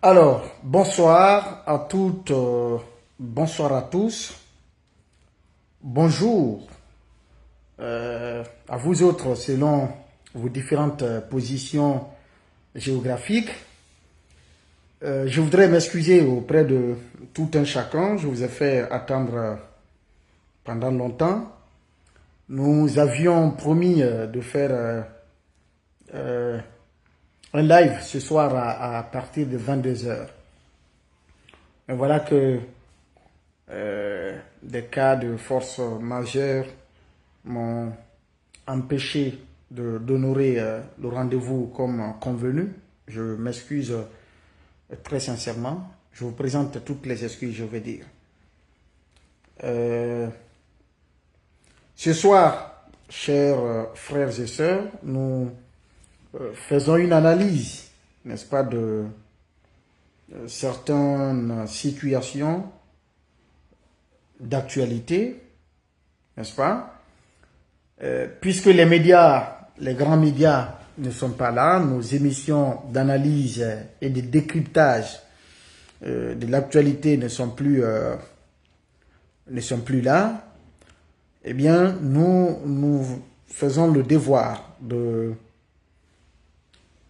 Alors, bonsoir à toutes, bonsoir à tous, bonjour à vous autres selon vos différentes positions géographiques. Je voudrais m'excuser auprès de tout un chacun. Je vous ai fait attendre pendant longtemps. Nous avions promis de faire un live ce soir à partir de 22 heures. Mais voilà que des cas de force majeure m'ont empêché d'honorer le rendez-vous comme convenu. Je m'excuse très sincèrement. Je vous présente toutes les excuses, je vais dire. Ce soir, chers frères et sœurs, nous faisons une analyse, n'est-ce pas, de certaines situations d'actualité, n'est-ce pas? Puisque les médias, les grands médias ne sont pas là, nos émissions d'analyse et de décryptage de l'actualité ne sont plus là, eh bien, nous faisons le devoir de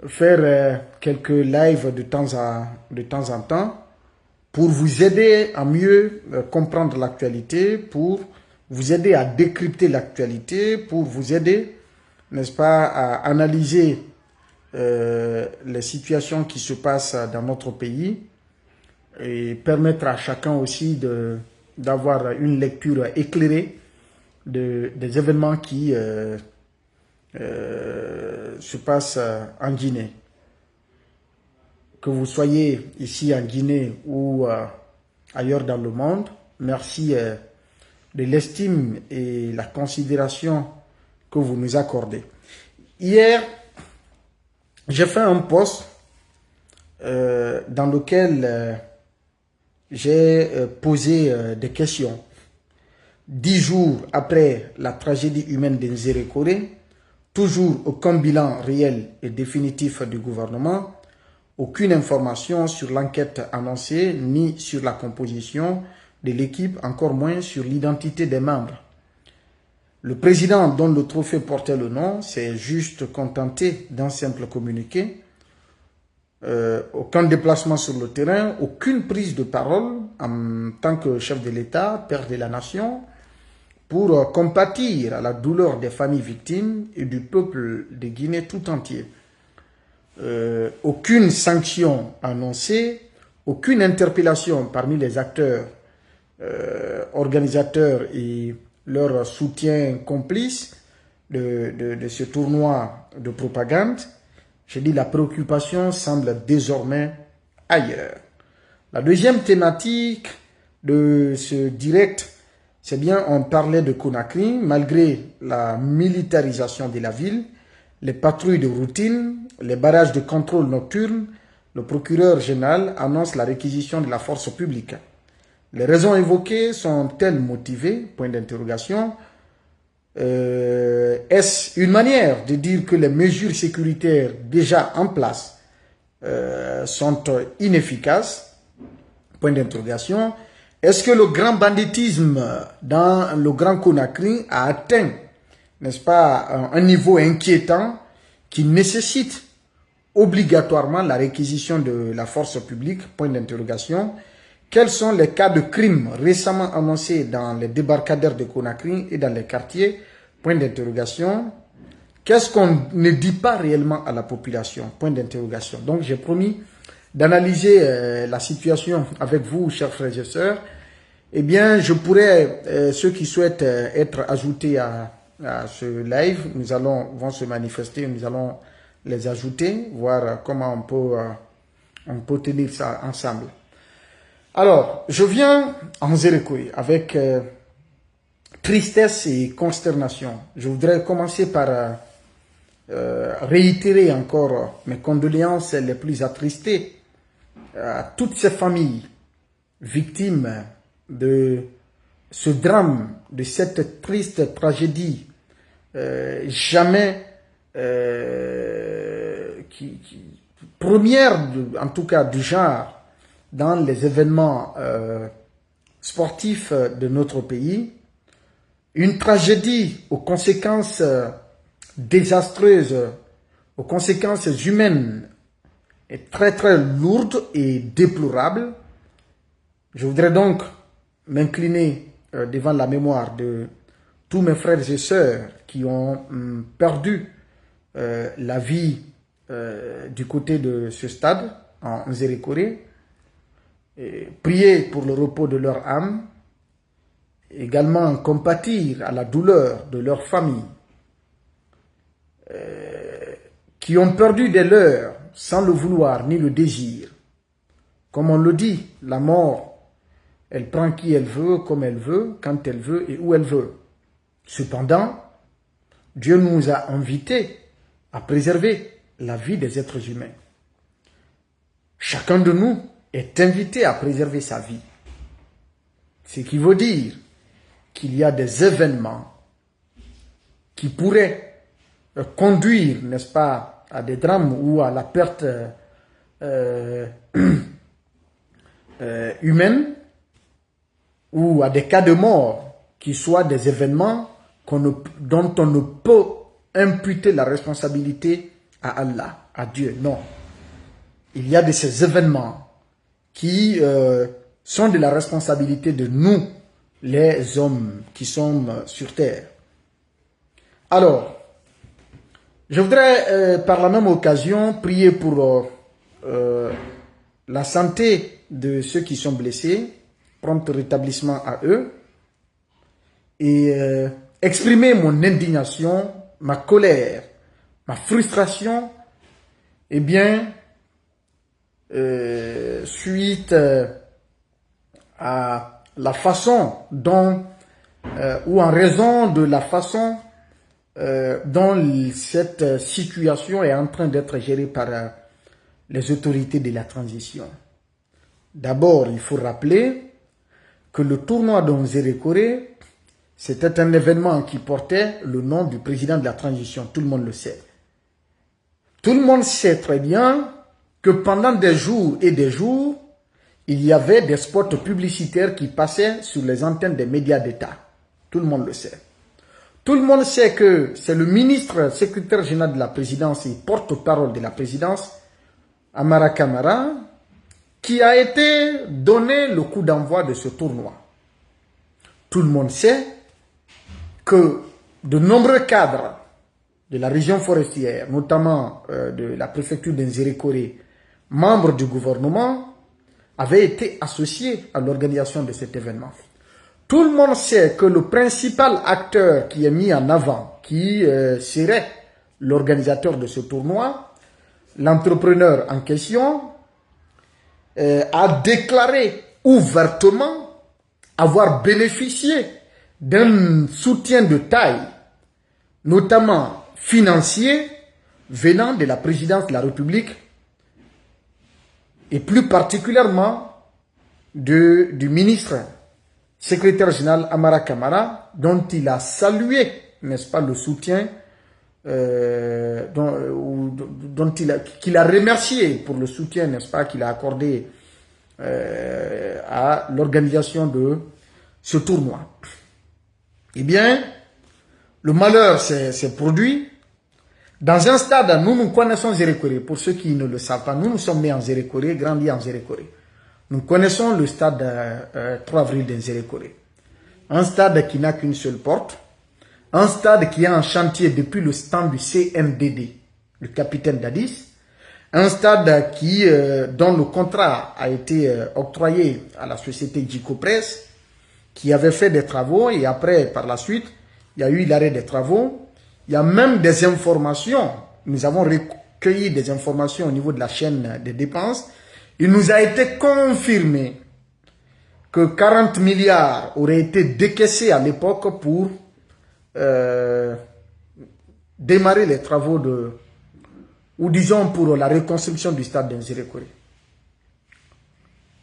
faire quelques lives de temps en temps pour vous aider à mieux comprendre l'actualité, pour vous aider à décrypter l'actualité, pour vous aider, n'est-ce pas, à analyser les situations qui se passent dans notre pays et permettre à chacun aussi d'avoir une lecture éclairée des événements qui se passent en Guinée. Que vous soyez ici en Guinée ou ailleurs dans le monde, merci de l'estime et la considération que vous nous accordez. Hier, j'ai fait un post dans lequel j'ai posé des questions. 10 jours après la tragédie humaine d'Nzérékoré, toujours aucun bilan réel et définitif du gouvernement, aucune information sur l'enquête annoncée, ni sur la composition de l'équipe, encore moins sur l'identité des membres. Le président dont le trophée portait le nom s'est juste contenté d'un simple communiqué. Aucun déplacement sur le terrain, aucune prise de parole en tant que chef de l'État, père de la nation, pour compatir à la douleur des familles victimes et du peuple de Guinée tout entier. Aucune sanction annoncée, aucune interpellation parmi les acteurs, organisateurs et leurs soutiens complices de ce tournoi de propagande. Je dis la préoccupation semble désormais ailleurs. La deuxième thématique de ce direct, c'est bien, on parlait de Conakry, malgré la militarisation de la ville, les patrouilles de routine, les barrages de contrôle nocturne, le procureur général annonce la réquisition de la force publique. Les raisons évoquées sont-elles motivées? Point d'interrogation. Est-ce une manière de dire que les mesures sécuritaires déjà en place sont inefficaces? Point d'interrogation. Est-ce que le grand banditisme dans le Grand Conakry a atteint, n'est-ce pas, un niveau inquiétant qui nécessite obligatoirement la réquisition de la force publique? Point d'interrogation. Quels sont les cas de crimes récemment annoncés dans les débarcadères de Conakry et dans les quartiers? Point d'interrogation. Qu'est-ce qu'on ne dit pas réellement à la population? Point d'interrogation. Donc j'ai promis d'analyser la situation avec vous, chers frères et sœurs. Eh bien, je pourrais, ceux qui souhaitent être ajoutés à ce live, vont se manifester, nous allons les ajouter, voir comment on peut tenir ça ensemble. Alors, je viens en Nzérékoré avec tristesse et consternation. Je voudrais commencer par réitérer encore mes condoléances les plus attristées à toutes ces familles victimes de ce drame, de cette triste tragédie jamais première, en tout cas du genre, dans les événements sportifs de notre pays, une tragédie aux conséquences désastreuses, aux conséquences humaines est très très lourde et déplorable. Je voudrais donc m'incliner devant la mémoire de tous mes frères et sœurs qui ont perdu la vie du côté de ce stade en Nzérékoré, prier pour le repos de leur âme, également compatir à la douleur de leurs familles qui ont perdu des leurs sans le vouloir ni le désir. Comme on le dit, la mort, elle prend qui elle veut, comme elle veut, quand elle veut et où elle veut. Cependant, Dieu nous a invités à préserver la vie des êtres humains. Chacun de nous est invité à préserver sa vie. Ce qui veut dire qu'il y a des événements qui pourraient conduire, n'est-ce pas, à des drames ou à la perte humaine ou à des cas de mort qui soient des événements dont on ne peut imputer la responsabilité à Allah, à Dieu. Non. Il y a de ces événements qui sont de la responsabilité de nous, les hommes qui sommes sur terre. Alors, je voudrais par la même occasion prier pour la santé de ceux qui sont blessés, prompt rétablissement à eux, et exprimer mon indignation, ma colère, ma frustration, eh bien, suite à la façon dont, ou en raison de la façon dont cette situation est en train d'être gérée par les autorités de la transition. D'abord, il faut rappeler que le tournoi de Nzérékoré, c'était un événement qui portait le nom du président de la transition. Tout le monde le sait. Tout le monde sait très bien que pendant des jours et des jours, il y avait des spots publicitaires qui passaient sur les antennes des médias d'État. Tout le monde le sait. Tout le monde sait que c'est le ministre secrétaire général de la présidence et porte-parole de la présidence, Amara Kamara, qui a été donné le coup d'envoi de ce tournoi. Tout le monde sait que de nombreux cadres de la région forestière, notamment de la préfecture d'Nzérékoré, membres du gouvernement, avaient été associés à l'organisation de cet événement. Tout le monde sait que le principal acteur qui est mis en avant, qui serait l'organisateur de ce tournoi, l'entrepreneur en question, a déclaré ouvertement avoir bénéficié d'un soutien de taille, notamment financier, venant de la présidence de la République et plus particulièrement du ministre secrétaire général Amara Kamara, dont il a salué, n'est-ce pas, le soutien, qu'il a remercié pour le soutien, n'est-ce pas, qu'il a accordé à l'organisation de ce tournoi. Eh bien, le malheur s'est produit. Dans un stade, nous connaissons Nzérékoré. Pour ceux qui ne le savent pas, nous sommes nés en Nzérékoré, grandis en Nzérékoré. Nous connaissons le stade 3 avril de Nzérékoré. Un stade qui n'a qu'une seule porte. Un stade qui est en chantier depuis le stand du CNDD, le capitaine Dadis. Un stade dont le contrat a été octroyé à la société Djico Press, qui avait fait des travaux et après, par la suite, il y a eu l'arrêt des travaux. Il y a même des informations. Nous avons recueilli des informations au niveau de la chaîne des dépenses. Il nous a été confirmé que 40 milliards auraient été décaissés à l'époque pour démarrer les travaux ou disons pour la reconstruction du stade de Nzérékoré.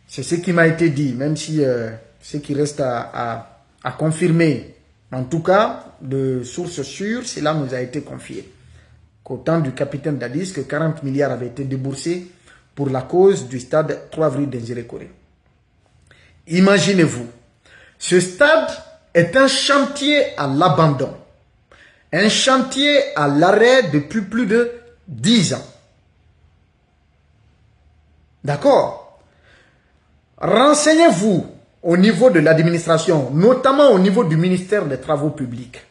C'est ce qui m'a été dit, même si ce qui reste à confirmer. En tout cas, de sources sûres, cela nous a été confié. qu'au temps du capitaine Dadis, que 40 milliards avaient été déboursés pour la cause du stade 3 avril d'Inzérékoré. Imaginez-vous, ce stade est un chantier à l'abandon, un chantier à l'arrêt depuis plus de 10 ans. D'accord? Renseignez-vous au niveau de l'administration, notamment au niveau du ministère des Travaux publics.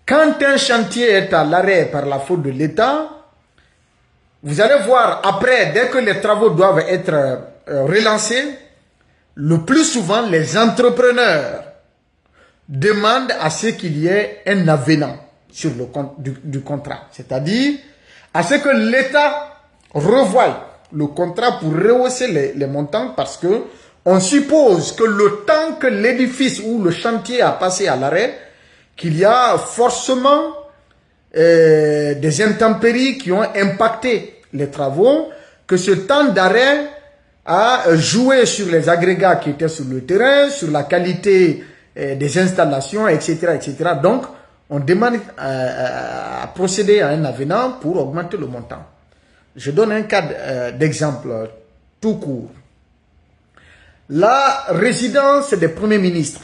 Quand un chantier est à l'arrêt par la faute de l'État, vous allez voir après, dès que les travaux doivent être relancés, le plus souvent, les entrepreneurs demandent à ce qu'il y ait un avenant sur le du contrat. C'est-à-dire à ce que l'État revoie le contrat pour rehausser les montants parce que on suppose que le temps que l'édifice ou le chantier a passé à l'arrêt, qu'il y a forcément des intempéries qui ont impacté les travaux, que ce temps d'arrêt a joué sur les agrégats qui étaient sur le terrain, sur la qualité des installations, etc., etc. Donc, on demande à procéder à un avenant pour augmenter le montant. Je donne un cas d'exemple tout court. La résidence des premiers ministres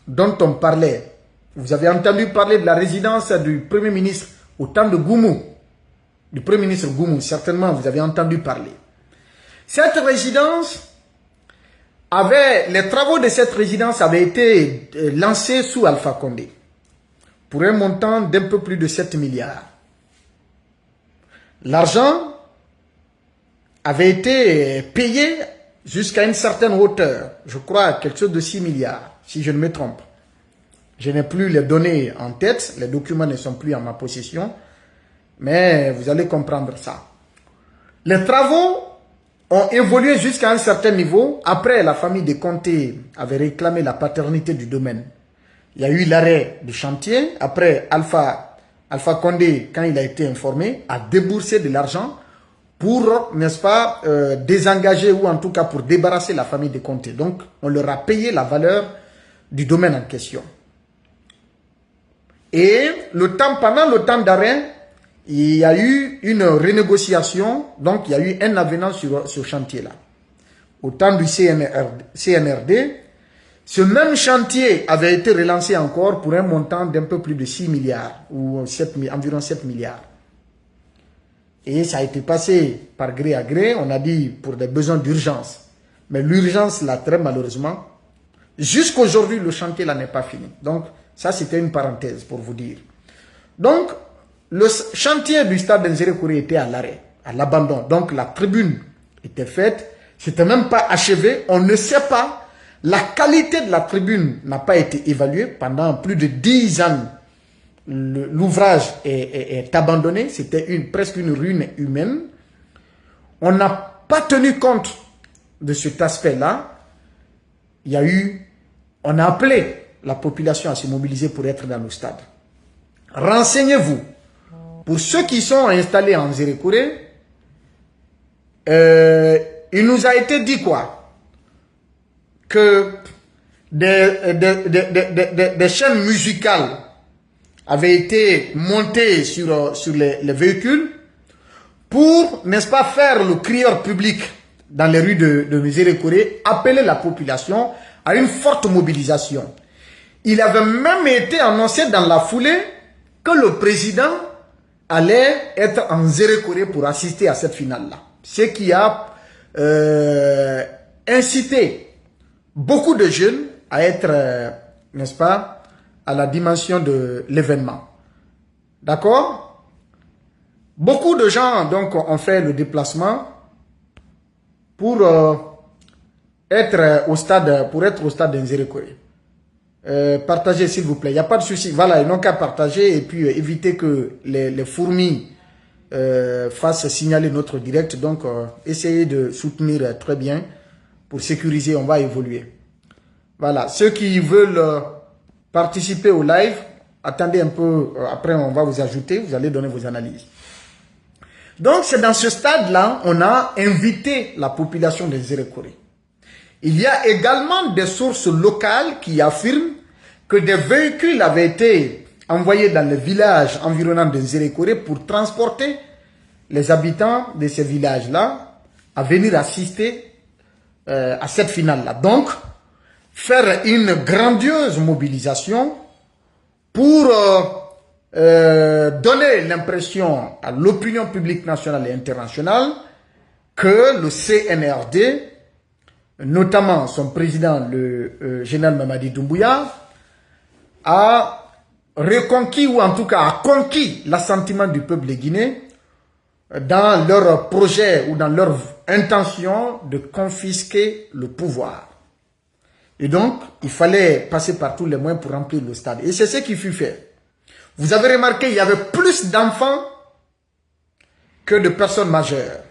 dont on parlait, vous avez entendu parler de la résidence du premier ministre au temps de Goumou, du premier ministre Goumou, certainement vous avez entendu parler. Cette résidence les travaux de cette résidence avaient été lancés sous Alpha Condé pour un montant d'un peu plus de 7 milliards. L'argent avait été payé jusqu'à une certaine hauteur, je crois quelque chose de 6 milliards, si je ne me trompe. Je n'ai plus les données en tête, les documents ne sont plus en ma possession, mais vous allez comprendre ça. Les travaux ont évolué jusqu'à un certain niveau. Après, la famille de Conté avait réclamé la paternité du domaine. Il y a eu l'arrêt du chantier. Après, Alpha Condé, quand il a été informé, a déboursé de l'argent pour, n'est-ce pas, désengager ou en tout cas pour débarrasser la famille de Conté. Donc, on leur a payé la valeur du domaine en question. Et pendant le temps d'arrêt, il y a eu une renégociation, donc il y a eu un avenant sur ce chantier-là. Au temps du CNRD, ce même chantier avait été relancé encore pour un montant d'un peu plus de 6 milliards, ou environ 7 milliards. Et ça a été passé par gré à gré, on a dit pour des besoins d'urgence. Mais l'urgence, là, très malheureusement, jusqu'aujourd'hui, le chantier là n'est pas fini. Donc, ça c'était une parenthèse pour vous dire. Donc, le chantier du stade d'Inzérékoré était à l'arrêt, à l'abandon. Donc la tribune était faite, c'était même pas achevé. On ne sait pas, la qualité de la tribune n'a pas été évaluée pendant plus de 10 ans. L'ouvrage est abandonné, c'était presque une ruine humaine. On n'a pas tenu compte de cet aspect-là. On a appelé la population à se mobiliser pour être dans le stade. Renseignez-vous. Pour ceux qui sont installés en Nzérékoré, il nous a été dit quoi? Que des chaînes musicales avaient été montées sur les véhicules pour, n'est-ce pas, faire le crieur public dans les rues de Nzérékoré, appeler la population à une forte mobilisation. Il avait même été annoncé dans la foulée que le président allait être en Nzérékoré pour assister à cette finale-là. Ce qui a incité beaucoup de jeunes à être, n'est-ce pas, à la dimension de l'événement. D'accord? Beaucoup de gens donc ont fait le déplacement pour être au stade de Nzérékoré. Partagez s'il vous plaît, il n'y a pas de souci. Voilà, ils n'ont qu'à partager et puis éviter que les fourmis fassent signaler notre direct. Donc, essayez de soutenir très bien pour sécuriser, on va évoluer. Voilà, ceux qui veulent participer au live, attendez un peu, après on va vous ajouter, vous allez donner vos analyses. Donc, c'est dans ce stade-là, on a invité la population de Nzérékoré. Il y a également des sources locales qui affirment que des véhicules avaient été envoyés dans les villages environnants de Nzerekore pour transporter les habitants de ces villages-là à venir assister à cette finale-là. Donc, faire une grandiose mobilisation pour donner l'impression à l'opinion publique nationale et internationale que le CNRD, notamment son président, le général Mamadi Doumbouya, a reconquis ou en tout cas a conquis l'assentiment du peuple de Guinée dans leur projet ou dans leur intention de confisquer le pouvoir. Et donc, il fallait passer par tous les moyens pour remplir le stade. Et c'est ce qui fut fait. Vous avez remarqué, il y avait plus d'enfants que de personnes majeures.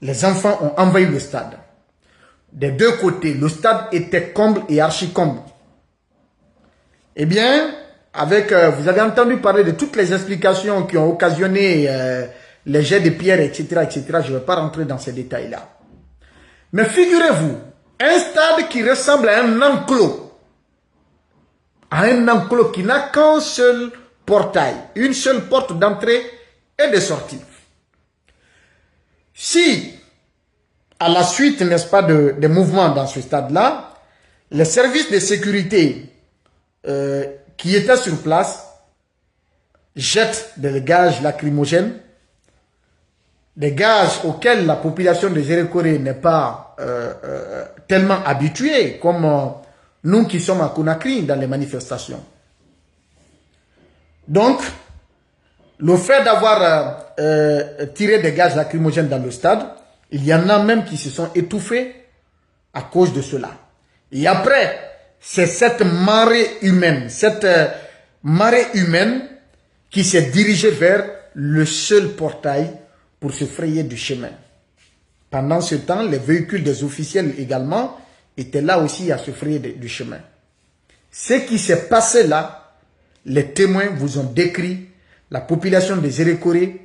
Les enfants ont envahi le stade. Des deux côtés, le stade était comble et archi-comble. Eh bien, vous avez entendu parler de toutes les explications qui ont occasionné les jets de pierre, etc., etc. Je ne vais pas rentrer dans ces détails-là. Mais figurez-vous, un stade qui ressemble à un enclos qui n'a qu'un seul portail, une seule porte d'entrée et de sortie. Si, à la suite, n'est-ce pas, des mouvements dans ce stade-là, les services de sécurité qui étaient sur place jettent des gaz lacrymogènes, des gaz auxquels la population de Nzerekore n'est pas tellement habituée, comme nous qui sommes à Conakry dans les manifestations. Donc, le fait d'avoir tiré des gaz lacrymogènes dans le stade, il y en a même qui se sont étouffés à cause de cela. Et après, c'est cette marée humaine qui s'est dirigée vers le seul portail pour se frayer du chemin. Pendant ce temps, les véhicules des officiels également étaient là aussi à se frayer du chemin. Ce qui s'est passé là, les témoins vous ont décrit, la population de Nzerekore,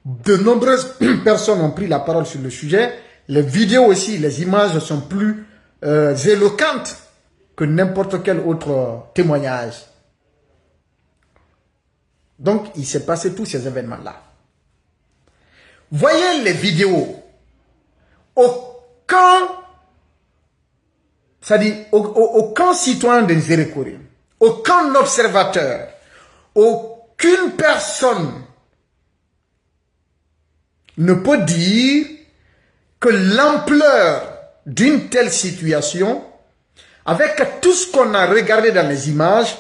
de nombreuses personnes ont pris la parole sur le sujet, les vidéos aussi, les images sont plus éloquentes que n'importe quel autre témoignage. Donc, il s'est passé tous ces événements-là. Voyez les vidéos. Aucun citoyen de Nzerekore, aucun observateur, aucune personne ne peut dire que l'ampleur d'une telle situation, avec tout ce qu'on a regardé dans les images,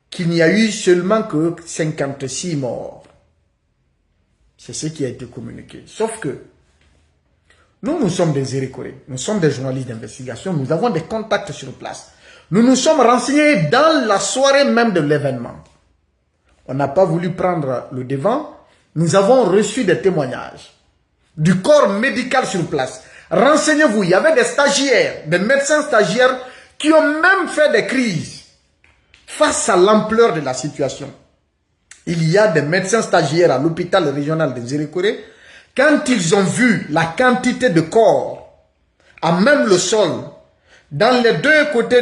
qu'il n'y a eu seulement que 56 morts. C'est ce qui a été communiqué. Sauf que nous sommes des Nzerekore, nous sommes des journalistes d'investigation, nous avons des contacts sur place. Nous nous sommes renseignés dans la soirée même de l'événement. On n'a pas voulu prendre le devant. Nous avons reçu des témoignages du corps médical sur place. Renseignez-vous, il y avait des stagiaires, des médecins stagiaires qui ont même fait des crises face à l'ampleur de la situation. Il y a des médecins stagiaires à l'hôpital régional de Nzerekore. Quand ils ont vu la quantité de corps à même le sol, dans les deux côtés,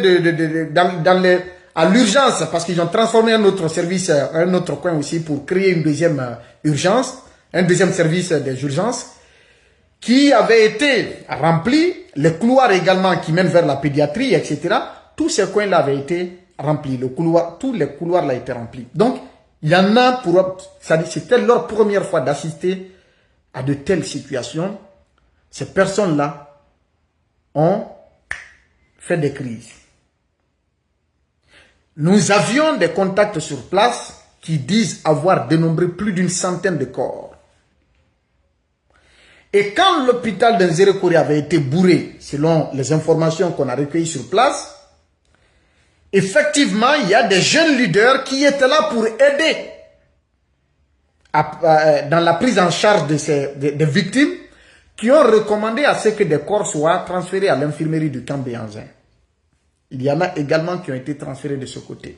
à l'urgence, parce qu'ils ont transformé un autre service, un autre coin aussi pour créer une deuxième urgence, un deuxième service des urgences, qui avait été rempli, les couloirs également qui mènent vers la pédiatrie, etc. Tous ces coins-là avaient été remplis, tous les couloirs là étaient remplis. Donc, il y en a c'était leur première fois d'assister à de telles situations. Ces personnes-là ont fait des crises. Nous avions des contacts sur place qui disent avoir dénombré plus d'une centaine de corps. Et quand l'hôpital de Nzerekore avait été bourré, selon les informations qu'on a recueillies sur place, effectivement, il y a des jeunes leaders qui étaient là pour aider dans la prise en charge des victimes, qui ont recommandé à ce que des corps soient transférés à l'infirmerie du camp Béhanzin. Il y en a également qui ont été transférés de ce côté.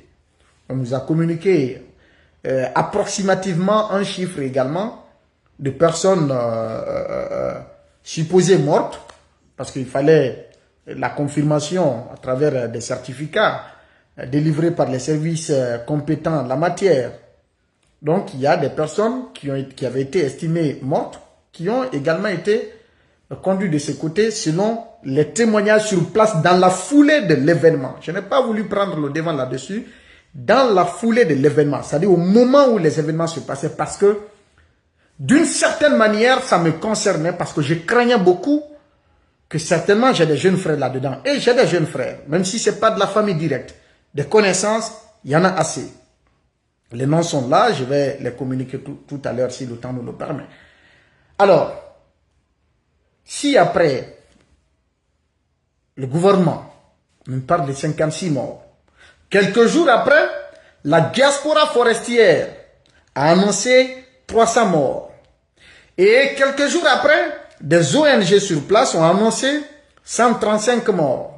On nous a communiqué approximativement un chiffre également de personnes supposées mortes, parce qu'il fallait la confirmation à travers des certificats délivrés par les services compétents en la matière. Donc, il y a des personnes qui avaient été estimées mortes, qui ont également été conduites de ce côté selon les témoignages sur place dans la foulée de l'événement. Je n'ai pas voulu prendre le devant là-dessus. Dans la foulée de l'événement, c'est-à-dire au moment où les événements se passaient, parce que d'une certaine manière, ça me concernait, parce que je craignais beaucoup que certainement j'ai des jeunes frères là-dedans. Et j'ai des jeunes frères, même si ce n'est pas de la famille directe. Des connaissances, il y en a assez. Les noms sont là, je vais les communiquer tout à l'heure si le temps nous le permet. Alors, si après, le gouvernement nous parle de 56 morts, quelques jours après, la diaspora forestière a annoncé 300 morts. Et quelques jours après, des ONG sur place ont annoncé 135 morts.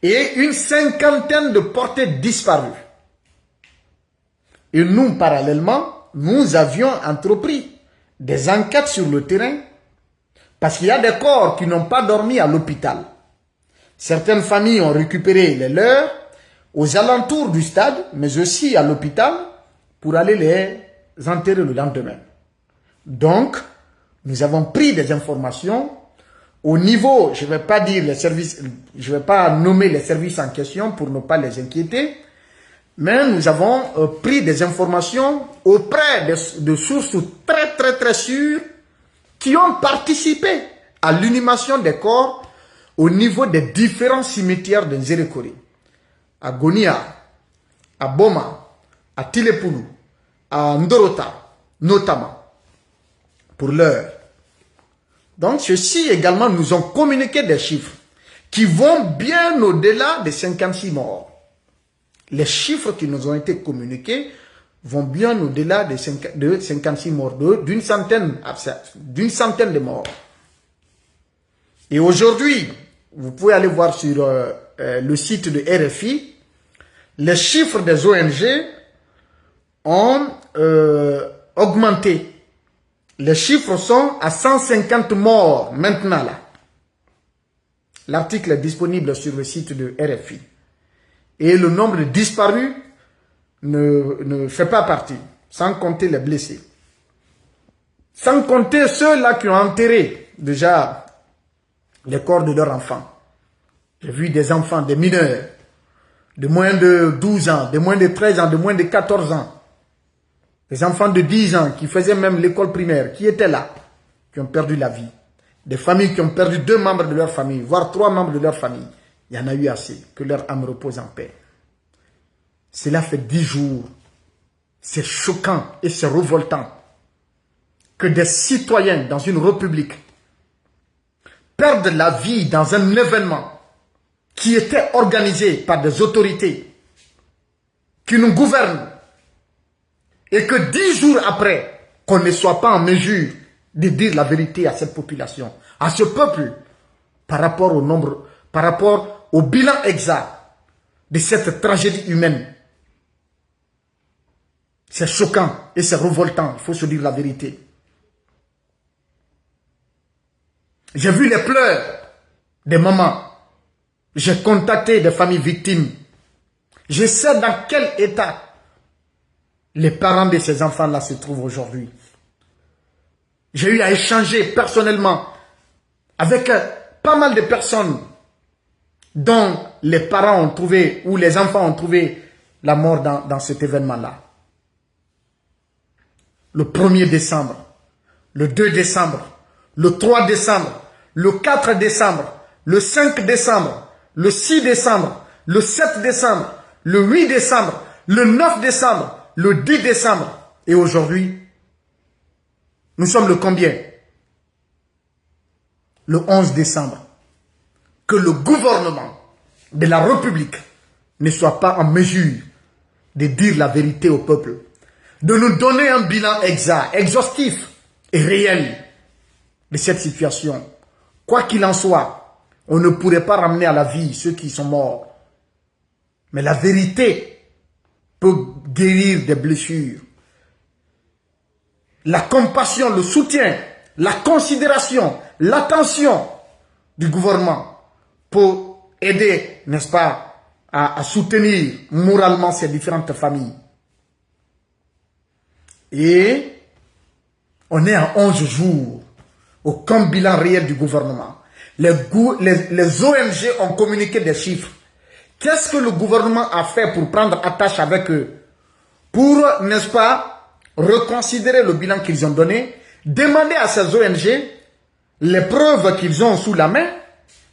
Et une cinquantaine de portées disparues. Et nous, parallèlement, nous avions entrepris des enquêtes sur le terrain parce qu'il y a des corps qui n'ont pas dormi à l'hôpital. Certaines familles ont récupéré les leurs aux alentours du stade, mais aussi à l'hôpital pour aller les enterrer le lendemain. Donc, nous avons pris des informations au niveau, je ne vais pas dire les services, je ne vais pas nommer les services en question pour ne pas les inquiéter, mais nous avons pris des informations auprès de sources très sûres qui ont participé à l'inhumation des corps au niveau des différents cimetières de Nzerekori. À Gonia, à Boma, à Tilepulu, à Ndorota, notamment, pour l'heure. Donc, ceux-ci également nous ont communiqué des chiffres qui vont bien au-delà des 56 morts. Les chiffres qui nous ont été communiqués vont bien au-delà de 56 morts, d'une centaine de morts. Et aujourd'hui, vous pouvez aller voir sur le site de RFI, les chiffres des ONG ont augmenté. Les chiffres sont à 150 morts maintenant là. L'article est disponible sur le site de RFI. Et le nombre de disparus ne fait pas partie, sans compter les blessés. Sans compter ceux-là qui ont enterré déjà les corps de leurs enfants. J'ai vu des enfants, des mineurs, de moins de 12 ans, de moins de 13 ans, de moins de 14 ans. Des enfants de 10 ans qui faisaient même l'école primaire, qui étaient là, qui ont perdu la vie. Des familles qui ont perdu 2 membres de leur famille, voire 3 membres de leur famille. Il y en a eu assez, que leur âme repose en paix. Cela fait 10 jours. C'est choquant et c'est révoltant que des citoyens dans une république perdent la vie dans un événement qui était organisé par des autorités qui nous gouvernent et que 10 jours après, qu'on ne soit pas en mesure de dire la vérité à cette population, à ce peuple, par rapport au nombre, par rapport au bilan exact de cette tragédie humaine. C'est choquant et c'est révoltant, il faut se dire la vérité. J'ai vu les pleurs des mamans. J'ai contacté des familles victimes. Je sais dans quel état les parents de ces enfants-là se trouvent aujourd'hui. J'ai eu à échanger personnellement avec pas mal de personnes dont les parents ont trouvé, ou les enfants ont trouvé la mort dans cet événement-là. Le 1er décembre, le 2 décembre, le 3 décembre, le 4 décembre, le 5 décembre, le 6 décembre, le 7 décembre, le 8 décembre, le 9 décembre, le 10 décembre. Et aujourd'hui, nous sommes le combien? Le 11 décembre. Que le gouvernement de la République ne soit pas en mesure de dire la vérité au peuple, de nous donner un bilan exact, exhaustif et réel de cette situation. Quoi qu'il en soit, on ne pourrait pas ramener à la vie ceux qui sont morts. Mais la vérité peut guérir des blessures. La compassion, le soutien, la considération, l'attention du gouvernement pour aider, n'est-ce pas, à soutenir moralement ces différentes familles. Et on est à 11 jours. Aucun bilan réel du gouvernement. Les ONG ont communiqué des chiffres. Qu'est-ce que le gouvernement a fait pour prendre attache avec eux? Pour, n'est-ce pas, reconsidérer le bilan qu'ils ont donné, demander à ces ONG les preuves qu'ils ont sous la main,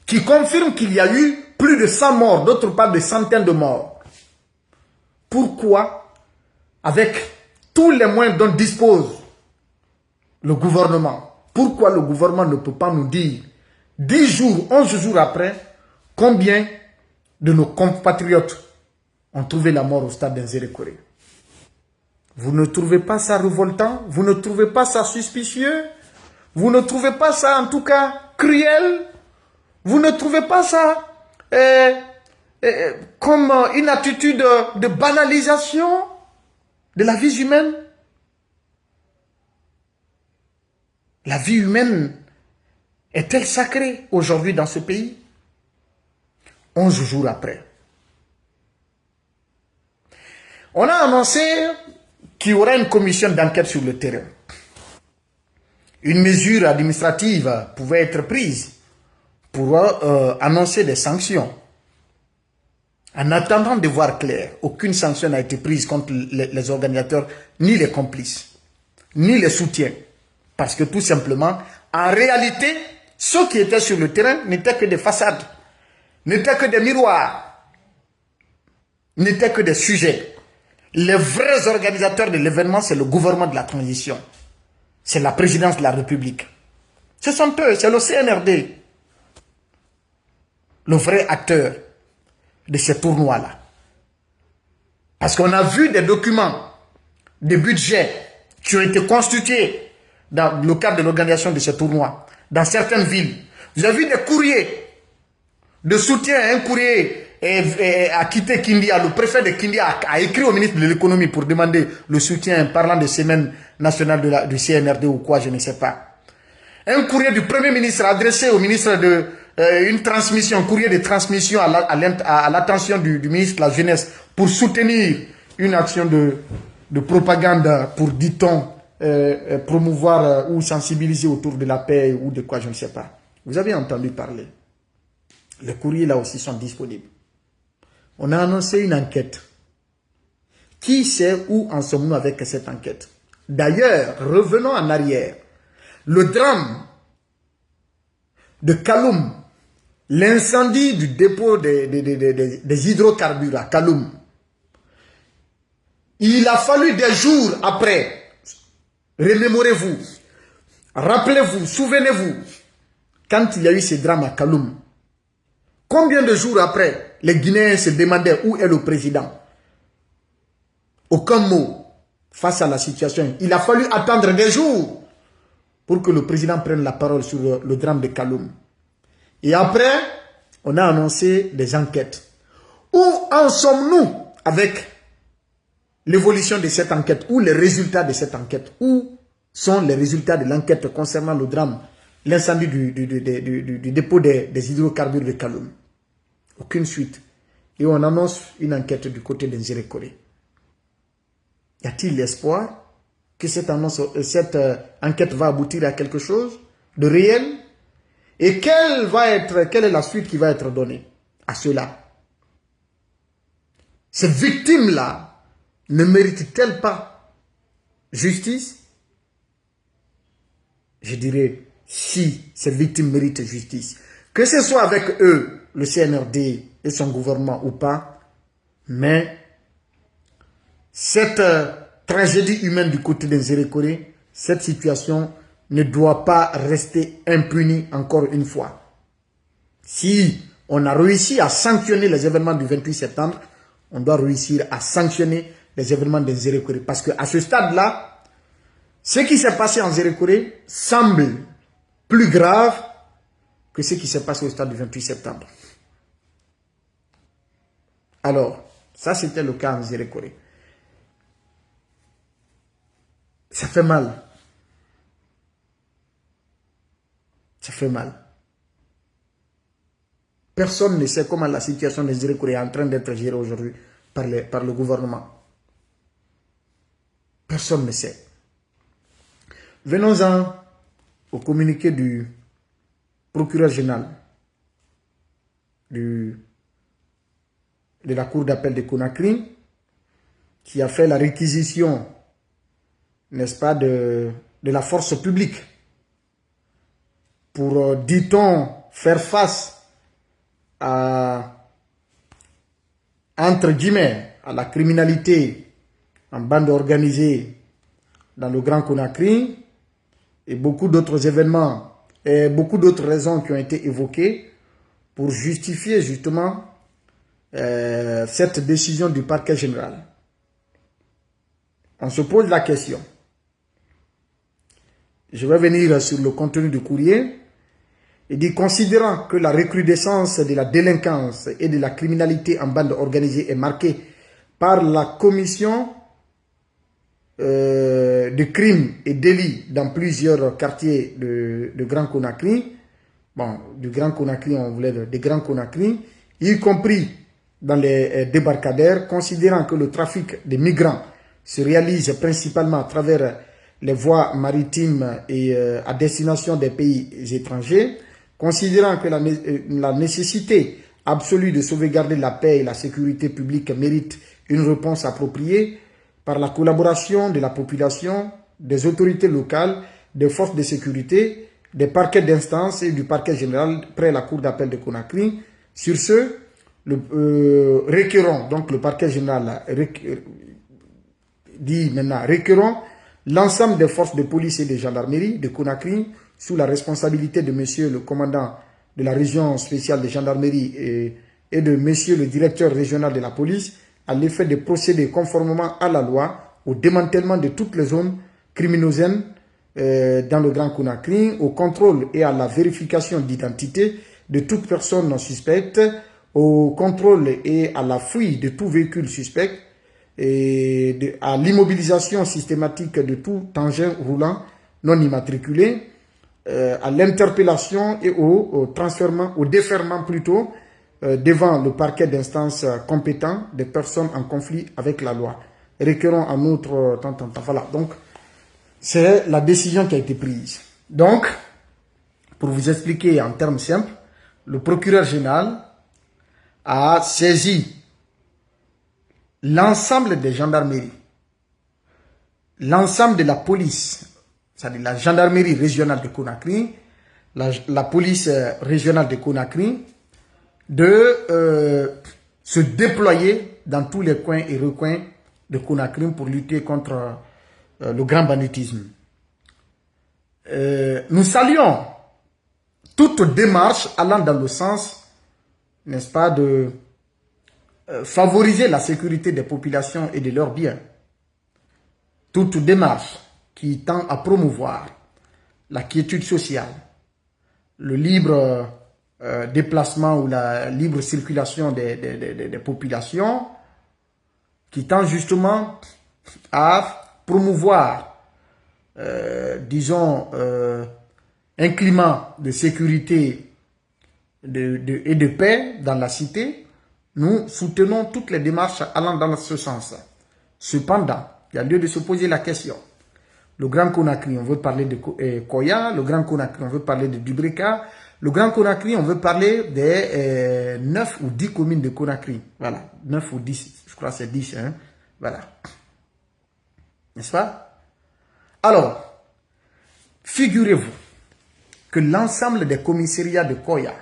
qui confirment qu'il y a eu plus de 100 morts, d'autre part des centaines de morts. Pourquoi, avec tous les moyens dont dispose le gouvernement, pourquoi le gouvernement ne peut pas nous dire 10 jours, 11 jours après, combien de nos compatriotes ont trouvé la mort au stade d'Inzérékoré? Vous ne trouvez pas ça révoltant? Vous ne trouvez pas ça suspicieux? Vous ne trouvez pas ça en tout cas cruel? Vous ne trouvez pas ça comme une attitude de banalisation de la vie humaine? La vie humaine est-elle sacrée aujourd'hui dans ce pays? 11 jours après. On a annoncé qu'il y aura une commission d'enquête sur le terrain. Une mesure administrative pouvait être prise pour annoncer des sanctions. En attendant de voir clair, aucune sanction n'a été prise contre les organisateurs, ni les complices, ni les soutiens. Parce que tout simplement, en réalité, ceux qui étaient sur le terrain n'étaient que des façades, n'étaient que des miroirs, n'étaient que des sujets. Les vrais organisateurs de l'événement, c'est le gouvernement de la transition. C'est la présidence de la République. Ce sont eux, c'est le CNRD. Le vrai acteur de ce tournoi-là. Parce qu'on a vu des documents, des budgets qui ont été constitués dans le cadre de l'organisation de ce tournoi, dans certaines villes. Vous avez vu des courriers de soutien, un courrier a quitté Kindia, le préfet de Kindia a écrit au ministre de l'économie pour demander le soutien parlant de semaine nationale du CNRD ou quoi, je ne sais pas. Un courrier du Premier ministre adressé au ministre de... une transmission, un courrier de transmission à l'attention du ministre de la Jeunesse pour soutenir une action de propagande pour, dit-on, promouvoir ou sensibiliser autour de la paix ou de quoi, je ne sais pas. Vous avez entendu parler. Les courriers là aussi sont disponibles. On a annoncé une enquête. Qui sait où en sommes-nous avec cette enquête? D'ailleurs, revenons en arrière. Le drame de Kaloum, l'incendie du dépôt des hydrocarbures à Kaloum, il a fallu des jours après, remémorez-vous, rappelez-vous, souvenez-vous, quand il y a eu ce drame à Kaloum, combien de jours après, les Guinéens se demandaient où est le président? Aucun mot face à la situation. Il a fallu attendre des jours pour que le président prenne la parole sur le drame de Kaloum. Et après, on a annoncé des enquêtes. Où en sommes-nous avec l'évolution de cette enquête? Ou les résultats de cette enquête? Où sont les résultats de l'enquête concernant le drame, l'incendie du dépôt des hydrocarbures de Kaloum? Aucune suite. Et on annonce une enquête du côté d'Inzérékoré. Y a-t-il l'espoir que cette enquête va aboutir à quelque chose de réel? Et quelle est la suite qui va être donnée à cela? Ces victimes-là ne méritent-elles pas justice? Je dirais, si ces victimes méritent justice, que ce soit avec eux, le CNRD et son gouvernement ou pas, mais cette tragédie humaine du côté d'Inzérékoré, cette situation ne doit pas rester impunie encore une fois. Si on a réussi à sanctionner les événements du 28 septembre, on doit réussir à sanctionner les événements d'Inzérékoré. Parce qu'à ce stade-là, ce qui s'est passé en Nzérékoré semble plus grave que ce qui s'est passé au stade du 28 septembre. Alors, ça c'était le cas en Nzérékoré. Ça fait mal. Ça fait mal. Personne ne sait comment la situation des Irékouré est en train d'être gérée aujourd'hui par le gouvernement. Personne ne sait. Venons-en au communiqué du procureur général de la Cour d'appel de Conakry, qui a fait la réquisition, n'est-ce pas, de la force publique pour, dit-on, faire face à, entre guillemets, à la criminalité en bande organisée dans le Grand Conakry et beaucoup d'autres événements et beaucoup d'autres raisons qui ont été évoquées pour justifier justement cette décision du parquet général. On se pose la question. Je vais venir sur le contenu du courrier. Il dit, considérant que la recrudescence de la délinquance et de la criminalité en bande organisée est marquée par la commission de crimes et délits dans plusieurs quartiers de Grand Conakry, bon, du Grand Conakry, on voulait de Grand Conakry, y compris dans les débarcadères, considérant que le trafic des migrants se réalise principalement à travers les voies maritimes et à destination des pays étrangers, considérant que la nécessité absolue de sauvegarder la paix et la sécurité publique mérite une réponse appropriée par la collaboration de la population, des autorités locales, des forces de sécurité, des parquets d'instance et du parquet général près la cour d'appel de Conakry. Sur ce, requérons, donc le parquet général dit maintenant, requérons l'ensemble des forces de police et de gendarmerie de Conakry sous la responsabilité de monsieur le commandant de la région spéciale de gendarmerie et de monsieur le directeur régional de la police à l'effet de procéder conformément à la loi au démantèlement de toutes les zones criminogènes dans le Grand Conakry, au contrôle et à la vérification d'identité de toute personne non suspecte, au contrôle et à la fouille de tout véhicule suspect, et à l'immobilisation systématique de tout engin roulant non immatriculé, à l'interpellation et au déferment plutôt devant le parquet d'instance compétent des personnes en conflit avec la loi. Requérons en outre, voilà. Donc, c'est la décision qui a été prise. Donc, pour vous expliquer en termes simples, le procureur général a saisi l'ensemble des gendarmeries, l'ensemble de la police, c'est-à-dire la gendarmerie régionale de Conakry, la police régionale de Conakry, de se déployer dans tous les coins et recoins de Conakry pour lutter contre le grand banditisme. Nous saluons toute démarche allant dans le sens, n'est-ce pas, de favoriser la sécurité des populations et de leurs biens. Toute démarche qui tend à promouvoir la quiétude sociale, le libre déplacement ou la libre circulation des populations, qui tend justement à promouvoir, disons, un climat de sécurité et de paix dans la cité. Nous soutenons toutes les démarches allant dans ce sens. Cependant, il y a lieu de se poser la question. Le Grand Conakry, on veut parler de Koya. Le Grand Conakry, on veut parler de Dubreka. Le Grand Conakry, on veut parler des 9 ou 10 communes de Conakry. Voilà, 9 ou 10, je crois que c'est 10. Hein? Voilà. N'est-ce pas? Alors, figurez-vous que l'ensemble des commissariats de Koya,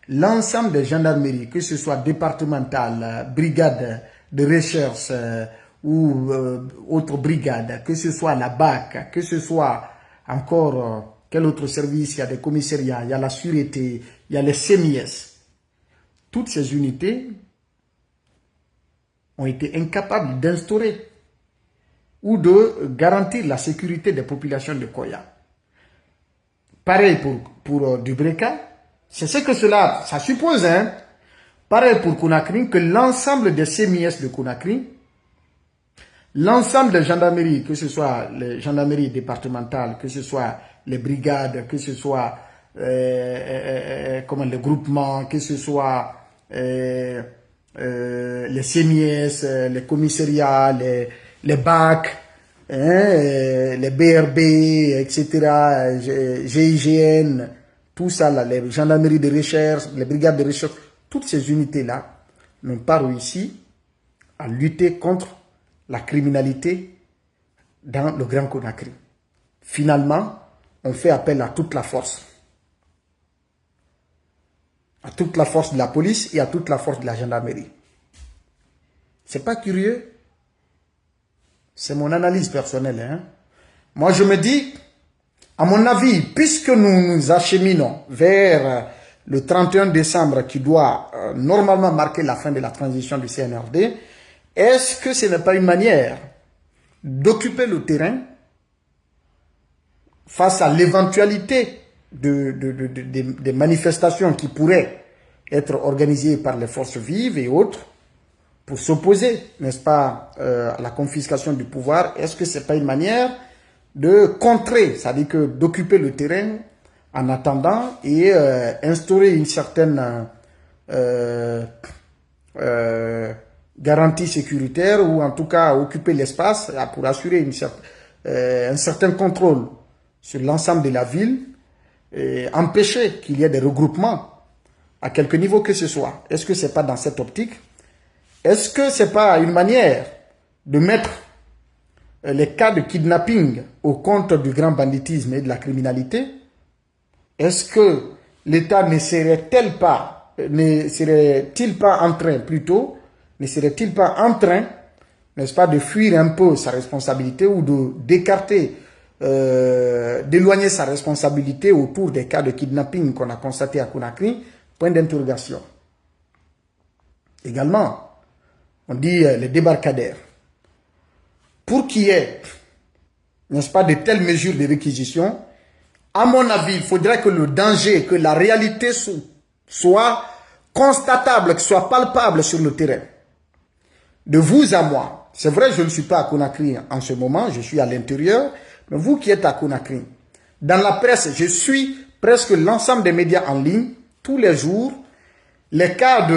l'ensemble des gendarmeries, que ce soit départementales, brigades de recherche ou autres brigades, que ce soit la BAC, que ce soit encore quel autre service, il y a des commissariats, il y a la sûreté, il y a les CMIS. Toutes ces unités ont été incapables d'instaurer ou de garantir la sécurité des populations de Koya. Pareil pour Dubreka. C'est ce que ça suppose, hein. Pareil pour Conakry, que l'ensemble des CMIS de Conakry, l'ensemble des gendarmeries, que ce soit les gendarmeries départementales, que ce soit les brigades, que ce soit comment, les groupements, que ce soit les CNIS, les commissariats, les BAC, les BRB, etc., GIGN, tout ça, là, les gendarmeries de recherche, les brigades de recherche, toutes ces unités-là n'ont pas réussi à lutter contre la criminalité dans le Grand Conakry. Finalement, on fait appel à toute la force. À toute la force de la police et à toute la force de la gendarmerie. C'est pas curieux? C'est mon analyse personnelle. Hein? Moi, je me dis, à mon avis, puisque nous nous acheminons vers le 31 décembre qui doit normalement marquer la fin de la transition du CNRD, est-ce que ce n'est pas une manière d'occuper le terrain face à l'éventualité des manifestations qui pourraient être organisées par les forces vives et autres pour s'opposer, n'est-ce pas, à la confiscation du pouvoir? Est-ce que ce n'est pas une manière de contrer, c'est-à-dire que d'occuper le terrain en attendant et instaurer une certaine garantie sécuritaire ou en tout cas occuper l'espace pour assurer un certain contrôle sur l'ensemble de la ville et empêcher qu'il y ait des regroupements à quelque niveau que ce soit? Est-ce que ce n'est pas dans cette optique? Est-ce que ce n'est pas une manière de mettre les cas de kidnapping au compte du grand banditisme et de la criminalité? Est-ce que l'État ne serait-il pas en train, plutôt, n'est-ce pas, de fuir un peu sa responsabilité ou d'écarter, d'éloigner sa responsabilité autour des cas de kidnapping qu'on a constatés à Conakry? Point d'interrogation. Également, on dit les débarcadères. Pour qu'il y ait, n'est-ce pas, de telles mesures de réquisition, à mon avis, il faudrait que le danger, que la réalité soit constatable, que soit palpable sur le terrain. De vous à moi, c'est vrai, je ne suis pas à Conakry en ce moment, je suis à l'intérieur, mais vous qui êtes à Conakry, dans la presse, je suis presque l'ensemble des médias en ligne, tous les jours, les cas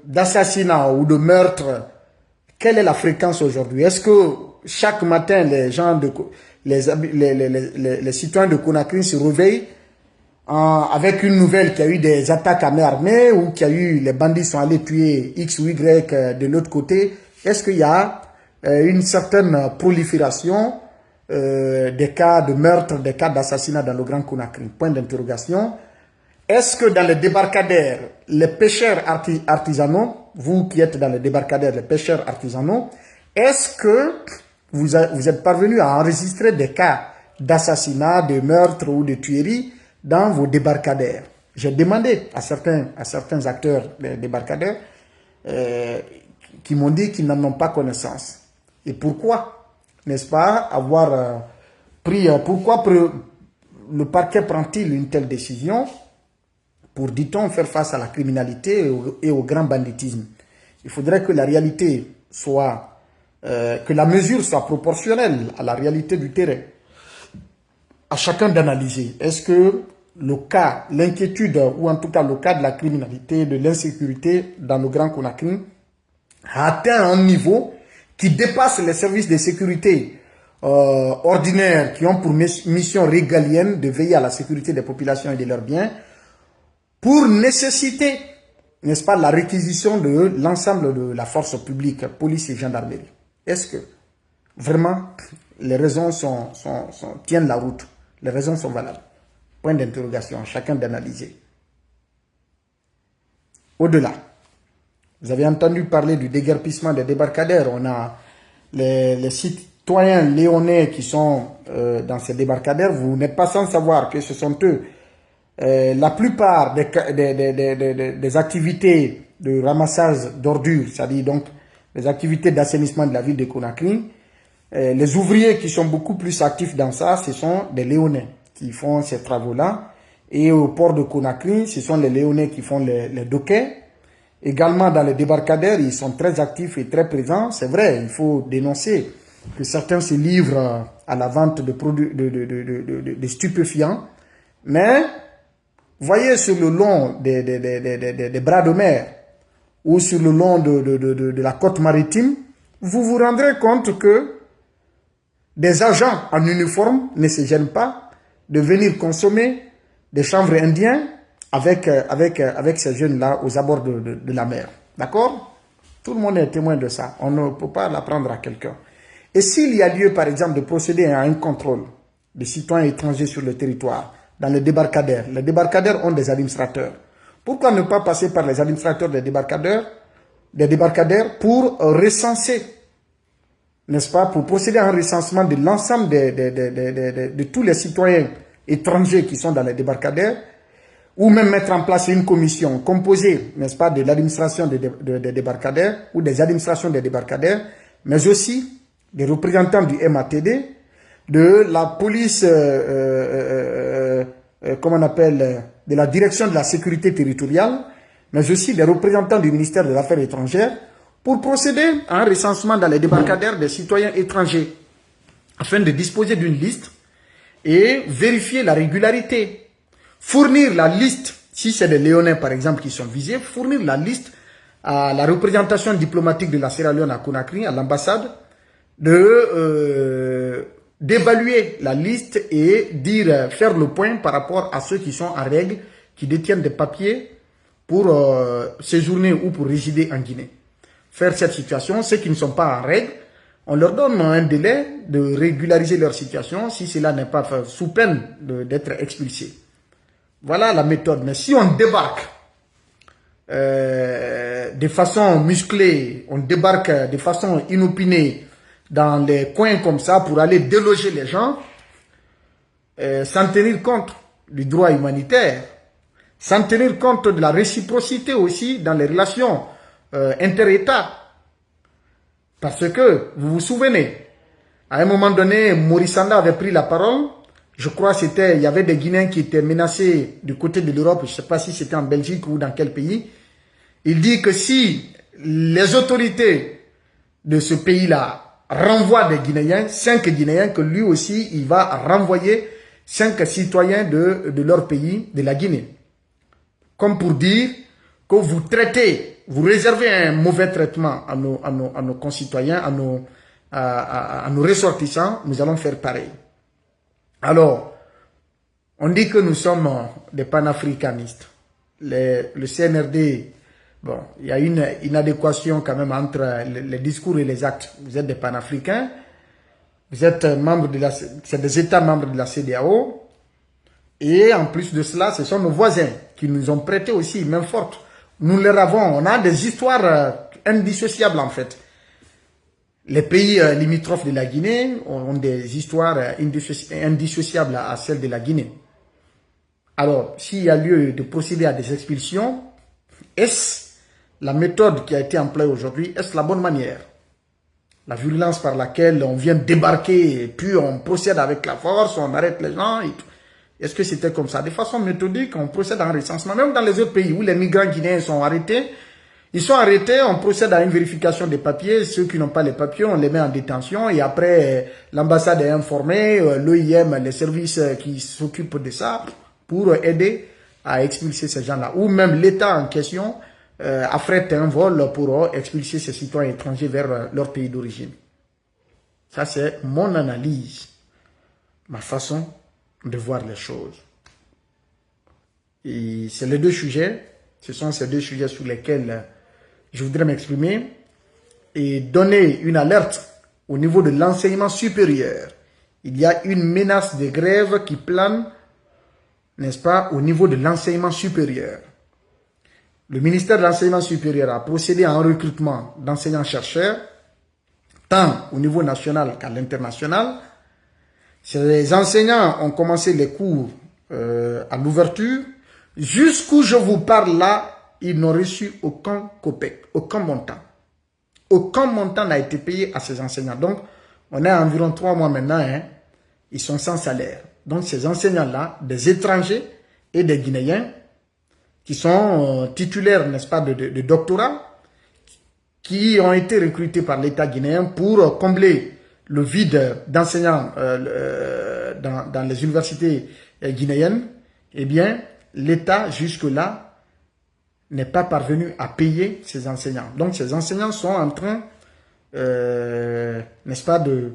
d'assassinat ou de meurtre, quelle est la fréquence aujourd'hui? Est-ce que chaque matin, les citoyens de Conakry se réveillent avec une nouvelle qu'il y a eu des attaques à main armée ou qu'il y a eu, les bandits sont allés tuer X ou Y de l'autre côté? Est-ce qu'il y a une certaine prolifération des cas de meurtre, des cas d'assassinat dans le Grand Conakry? Point d'interrogation. Est-ce que dans les débarcadères, les pêcheurs artisanaux, vous qui êtes dans les débarcadères, les pêcheurs artisanaux, est-ce que vous êtes parvenu à enregistrer des cas d'assassinat, de meurtre ou de tuerie dans vos débarcadères? J'ai demandé à certains acteurs des débarcadères qui m'ont dit qu'ils n'en ont pas connaissance. Et pourquoi, n'est-ce pas, avoir pourquoi le parquet prend-il une telle décision pour, dit-on, faire face à la criminalité et au grand banditisme? Il faudrait que la réalité soit, que la mesure soit proportionnelle à la réalité du terrain. À chacun d'analyser. Est-ce que le cas, l'inquiétude, ou en tout cas le cas de la criminalité, de l'insécurité dans le Grand Conakry a atteint un niveau qui dépasse les services de sécurité ordinaires qui ont pour mission régalienne de veiller à la sécurité des populations et de leurs biens, pour nécessiter, n'est-ce pas, la réquisition de l'ensemble de la force publique, police et gendarmerie? Est-ce que vraiment les raisons tiennent la route? Les raisons sont valables? Point d'interrogation, chacun d'analyser. Au-delà, vous avez entendu parler du déguerpissement des débarcadères. On a les citoyens léonais qui sont dans ces débarcadères. Vous n'êtes pas sans savoir que ce sont eux. La plupart des activités de ramassage d'ordures, c'est-à-dire donc les activités d'assainissement de la ville de Conakry, les ouvriers qui sont beaucoup plus actifs dans ça, ce sont des Léonais qui font ces travaux-là. Et au port de Conakry, ce sont les Léonais qui font les dockets. Également dans les débarcadères, ils sont très actifs et très présents. C'est vrai, il faut dénoncer que certains se livrent à la vente de produits de stupéfiants, mais voyez sur le long des bras de mer ou sur le long de la côte maritime, vous vous rendrez compte que des agents en uniforme ne se gênent pas de venir consommer des chanvres indiens avec ces jeunes-là aux abords de la mer. D'accord? Tout le monde est témoin de ça. On ne peut pas l'apprendre à quelqu'un. Et s'il y a lieu, par exemple, de procéder à un contrôle des citoyens étrangers sur le territoire, dans les débarcadères ont des administrateurs. Pourquoi ne pas passer par les administrateurs des débarcadères pour recenser, n'est-ce pas, pour procéder à un recensement de l'ensemble de tous les citoyens étrangers qui sont dans les débarcadères, ou même mettre en place une commission composée, n'est-ce pas, de l'administration des débarcadères ou des administrations des débarcadères, mais aussi des représentants du MATD, de la police, comment on appelle, de la direction de la sécurité territoriale, mais aussi des représentants du ministère des Affaires étrangères, pour procéder à un recensement dans les débarcadères des citoyens étrangers, afin de disposer d'une liste et vérifier la régularité. Fournir la liste, si c'est des Léonins par exemple qui sont visés, fournir la liste à la représentation diplomatique de la Sierra Leone à Conakry, à l'ambassade, d'évaluer la liste et faire le point par rapport à ceux qui sont en règle, qui détiennent des papiers pour séjourner ou pour résider en Guinée. Faire cette situation, ceux qui ne sont pas en règle, on leur donne un délai de régulariser leur situation si cela n'est pas fait, sous peine d'être expulsé. Voilà la méthode. Mais si on débarque de façon musclée, on débarque de façon inopinée dans les coins comme ça pour aller déloger les gens, sans tenir compte du droit humanitaire, sans tenir compte de la réciprocité aussi dans les relations inter-États. Parce que, vous vous souvenez, à un moment donné, Maurice Sanda avait pris la parole. Je crois il y avait des Guinéens qui étaient menacés du côté de l'Europe, je ne sais pas si c'était en Belgique ou dans quel pays. Il dit que si les autorités de ce pays-là renvoient des Guinéens, 5 Guinéens, que lui aussi, il va renvoyer 5 citoyens de leur pays, de la Guinée. Comme pour dire que vous traitez, vous réservez un mauvais traitement à nos concitoyens, à nos ressortissants, nous allons faire pareil. Alors, on dit que nous sommes des panafricanistes. Le CNRD, bon, il y a une inadéquation quand même entre les discours et les actes. Vous êtes des panafricains, vous êtes membres c'est des États membres de la CEDEAO, et en plus de cela, ce sont nos voisins qui nous ont prêté aussi main forte. Nous les avons, on a des histoires indissociables en fait. Les pays limitrophes de la Guinée ont des histoires indissociables à celles de la Guinée. Alors, s'il y a lieu de procéder à des expulsions, est-ce la méthode qui a été employée aujourd'hui, est-ce la bonne manière? La virulence par laquelle on vient débarquer et puis on procède avec la force, on arrête les gens et tout. Est-ce que c'était comme ça? De façon méthodique, on procède à un recensement. Même dans les autres pays où les migrants guinéens sont arrêtés, ils sont arrêtés, on procède à une vérification des papiers. Ceux qui n'ont pas les papiers, on les met en détention. Et après, l'ambassade est informée, l'OIM, les services qui s'occupent de ça, pour aider à expulser ces gens-là. Ou même l'État en question affrète un vol pour expulser ces citoyens étrangers vers leur pays d'origine. Ça, c'est mon analyse, ma façon de voir les choses. Et c'est les deux sujets, ce sont ces deux sujets sur lesquels je voudrais m'exprimer et donner une alerte au niveau de l'enseignement supérieur. Il y a une menace de grève qui plane, n'est-ce pas, au niveau de l'enseignement supérieur. Le ministère de l'enseignement supérieur a procédé à un recrutement d'enseignants-chercheurs, tant au niveau national qu'à l'international. Ces enseignants ont commencé les cours à l'ouverture. Jusqu'où je vous parle là, ils n'ont reçu aucun copec, aucun montant. Aucun montant n'a été payé à ces enseignants. Donc, on est à environ 3 mois maintenant, hein, ils sont sans salaire. Donc, ces enseignants-là, des étrangers et des Guinéens, qui sont titulaires, n'est-ce pas, de doctorat, qui ont été recrutés par l'État guinéen pour combler le vide d'enseignants dans les universités guinéennes, eh bien, l'État, jusque-là, n'est pas parvenu à payer ces enseignants. Donc, ces enseignants sont en train, n'est-ce pas, de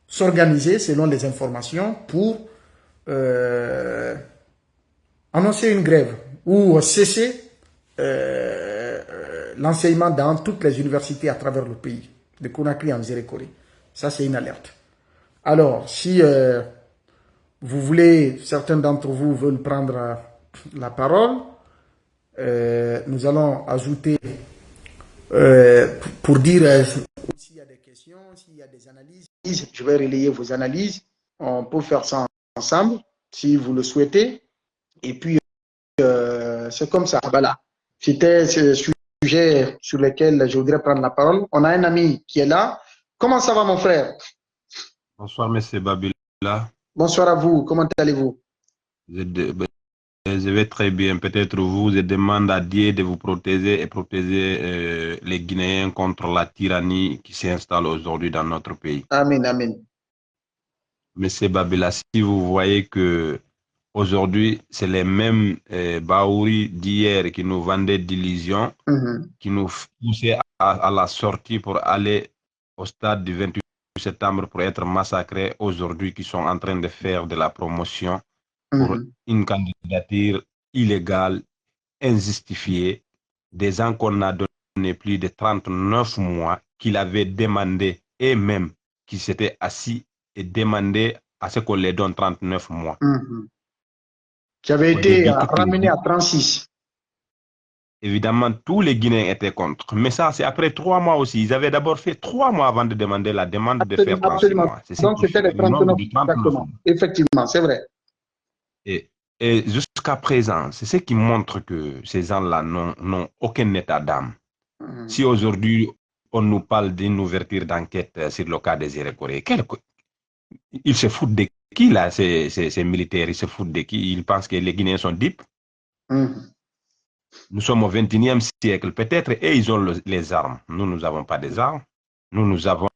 s'organiser selon les informations pour annoncer une grève ou cesser l'enseignement dans toutes les universités à travers le pays, de Conakry en Zérékoré. Ça, c'est une alerte. Alors, si vous voulez, certains d'entre vous veulent prendre la parole, nous allons ajouter pour dire s'il y a des questions, s'il y a des analyses, je vais relayer vos analyses. On peut faire ça ensemble si vous le souhaitez. Et puis, c'est comme ça. Voilà. C'était ce sujet sur lequel je voudrais prendre la parole. On a un ami qui est là. Comment ça va, mon frère? Bonsoir, monsieur Babila. Bonsoir à vous. Comment allez-vous? Je vais très bien. Peut-être vous, je demande à Dieu de vous protéger et protéger les Guinéens contre la tyrannie qui s'installe aujourd'hui dans notre pays. Amen, amen. Monsieur Babila, si vous voyez que aujourd'hui, c'est les mêmes Baouri d'hier qui nous vendaient d'illusions, qui nous poussaient à la sortie pour aller au stade du 28 septembre pour être massacrés aujourd'hui, qui sont en train de faire de la promotion pour une candidature illégale, injustifiée, des gens qu'on a donné plus de 39 mois, qu'il avait demandé, et même qui s'étaient assis et demandé à ce qu'on les donne 39 mois. Qui avait été ramené à 36. Évidemment, tous les Guinéens étaient contre. Mais ça, c'est après 3 mois aussi. Ils avaient d'abord fait 3 mois avant de demander la demande de faire 36 mois. Donc, c'était les 39, exactement. Effectivement, c'est vrai. Et jusqu'à présent, c'est ce qui montre que ces gens-là n'ont aucun état d'âme. Si aujourd'hui, on nous parle d'une ouverture d'enquête sur le cas des Zérékoré, ils se foutent de qui, là, ces militaires? Ils se foutent de qui? Ils pensent que les Guinéens sont dupes? Nous sommes au XXIe siècle. Peut-être, et ils ont les armes. Nous, nous n'avons pas des armes. Nous avons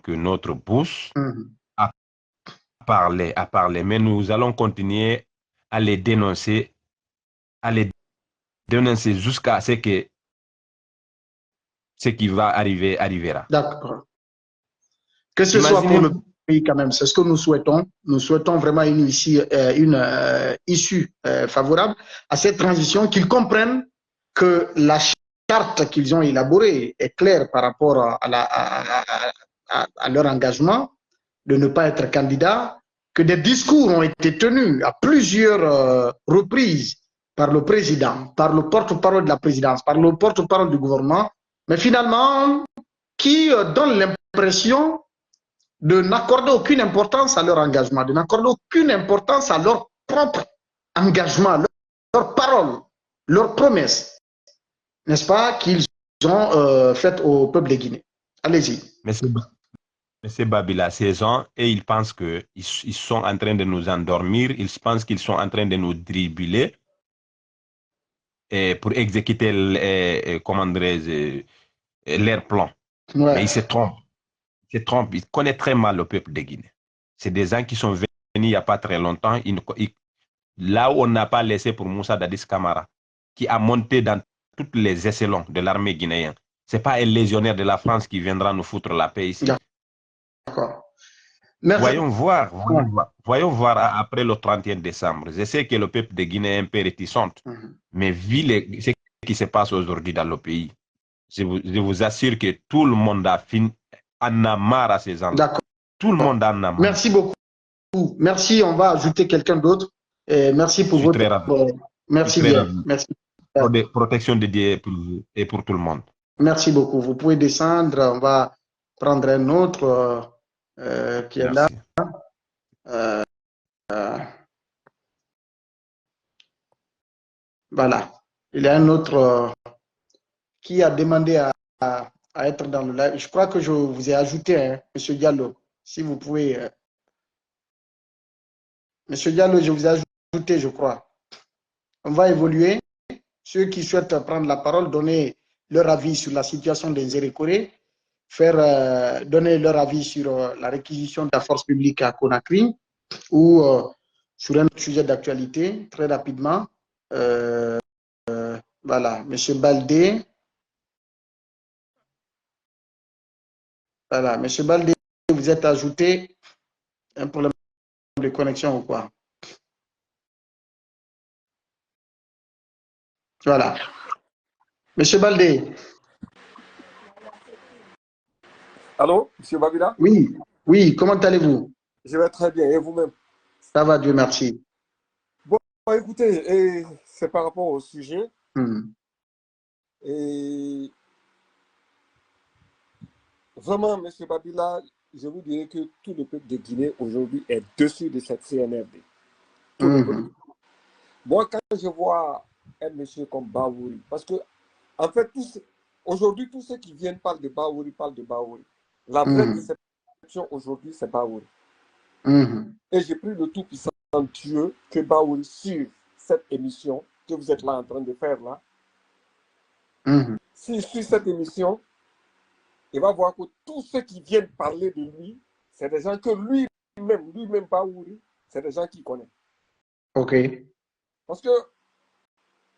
que notre bouche à parler. Mais nous allons continuer à les dénoncer, jusqu'à ce que ce qui va arriver arrivera. D'accord. Que ce soit pour le pays quand même, c'est ce que nous souhaitons. Nous souhaitons vraiment une issue favorable à cette transition, qu'ils comprennent que la charte qu'ils ont élaborée est claire par rapport à leur engagement de ne pas être candidat, que des discours ont été tenus à plusieurs reprises par le président, par le porte-parole de la présidence, par le porte-parole du gouvernement, mais finalement, qui donne l'impression de n'accorder aucune importance à leur engagement, de n'accorder aucune importance à leur propre engagement, leur parole, leurs promesses, n'est-ce pas, qu'ils ont faites au peuple de Guinée. Allez-y. Monsieur Babila, ces gens, et ils pensent qu'ils sont en train de nous endormir, ils pensent qu'ils sont en train de nous dribbler pour exécuter leur plan. Ouais. Mais ils se trompent. Ils connaissent très mal le peuple de Guinée. C'est des gens qui sont venus il n'y a pas très longtemps. Là où on n'a pas laissé pour Moussa Dadis Camara, qui a monté dans tous les échelons de l'armée guinéenne. Ce n'est pas un légionnaire de la France qui viendra nous foutre la paix ici. D'accord. Voyons voir après le 31 décembre. Je sais que le peuple de Guinée est un peu réticent, mais vu ce qui se passe aujourd'hui dans le pays, je vous assure que tout le monde en a marre à ces gens. Tout le monde en a marre. Merci beaucoup. Merci, on va ajouter quelqu'un d'autre. Merci pour votre... Merci bien. Merci. Protection de Dieu pour vous et pour tout le monde. Merci beaucoup. Vous pouvez descendre. On va prendre un autre qui est là. Voilà. Il y a un autre qui a demandé à être dans le live. Je crois que je vous ai ajouté, hein, Monsieur Diallo. Si vous pouvez... Monsieur Diallo, je vous ai ajouté, je crois. On va évoluer. Ceux qui souhaitent prendre la parole, donner leur avis sur la situation des Zérékoré, donner leur avis sur la réquisition de la force publique à Conakry ou sur un autre sujet d'actualité, très rapidement. Voilà, Monsieur Baldé. Voilà, Monsieur Baldé, vous êtes ajouté. Un problème de connexion ou quoi? Voilà. Monsieur Baldé. Allô, Monsieur Babila? Oui, oui, comment allez-vous? Je vais très bien, et vous-même? Ça va, Dieu merci. Bon, écoutez, c'est par rapport au sujet. Et vraiment, Monsieur Babila, je vous dirais que tout le peuple de Guinée aujourd'hui est dessus de cette CNRD. Tout le peuple. Moi, quand je vois un monsieur comme Baouri, parce que, en fait, aujourd'hui, tous ceux qui viennent parlent de Baouri, parlent de Baouri. La vraie déception aujourd'hui, c'est Baouri. Et j'ai pris le tout-puissant Dieu que Baouri suive cette émission que vous êtes là en train de faire là. S'il suit cette émission, il va voir que tous ceux qui viennent parler de lui, c'est des gens que lui-même Baouri, c'est des gens qu'il connaît. Ok. Parce que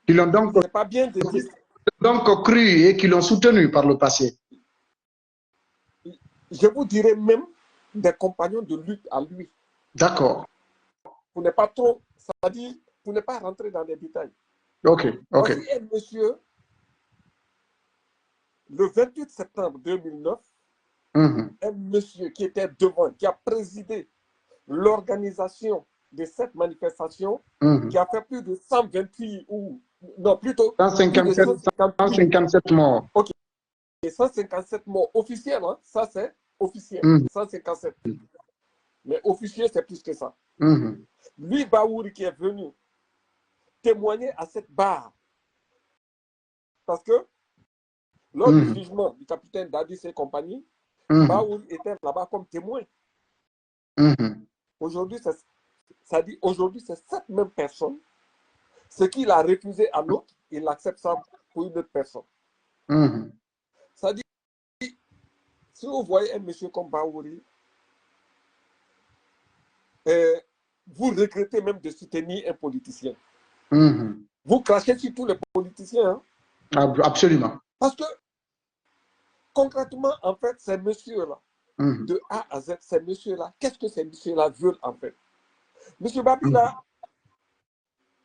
Ils l'ont donc, c'est pas bien de dire. donc cru et qui l'ont soutenu par le passé. Je vous dirais même des compagnons de lutte à lui. D'accord. Pour ne pas trop, c'est-à-dire pour ne pas rentrer dans les détails. Ok, ok. Voici un monsieur, le 28 septembre 2009, un monsieur qui était devant, qui a présidé l'organisation de cette manifestation, qui a fait plus de 128 ou non, plutôt 157 morts. Ok. Et 157 morts officiels, hein? Ça c'est officiel. 157. Mais officiel, c'est plus que ça. Lui, Baouri, qui est venu témoigner à cette barre. Parce que lors du jugement du capitaine Dadis et compagnie, Baouri était là-bas comme témoin. Aujourd'hui, aujourd'hui, c'est cette même personne. Ce qu'il a refusé à l'autre, il accepte ça pour une autre personne. Ça dit, si vous voyez un monsieur comme Baouri, vous regrettez même de soutenir un politicien. Vous crachez sur tous les politiciens. Hein? Absolument. Parce que, concrètement, en fait, ces messieurs-là, de A à Z, ces messieurs-là, qu'est-ce que ces messieurs-là veulent en fait? Monsieur Babila,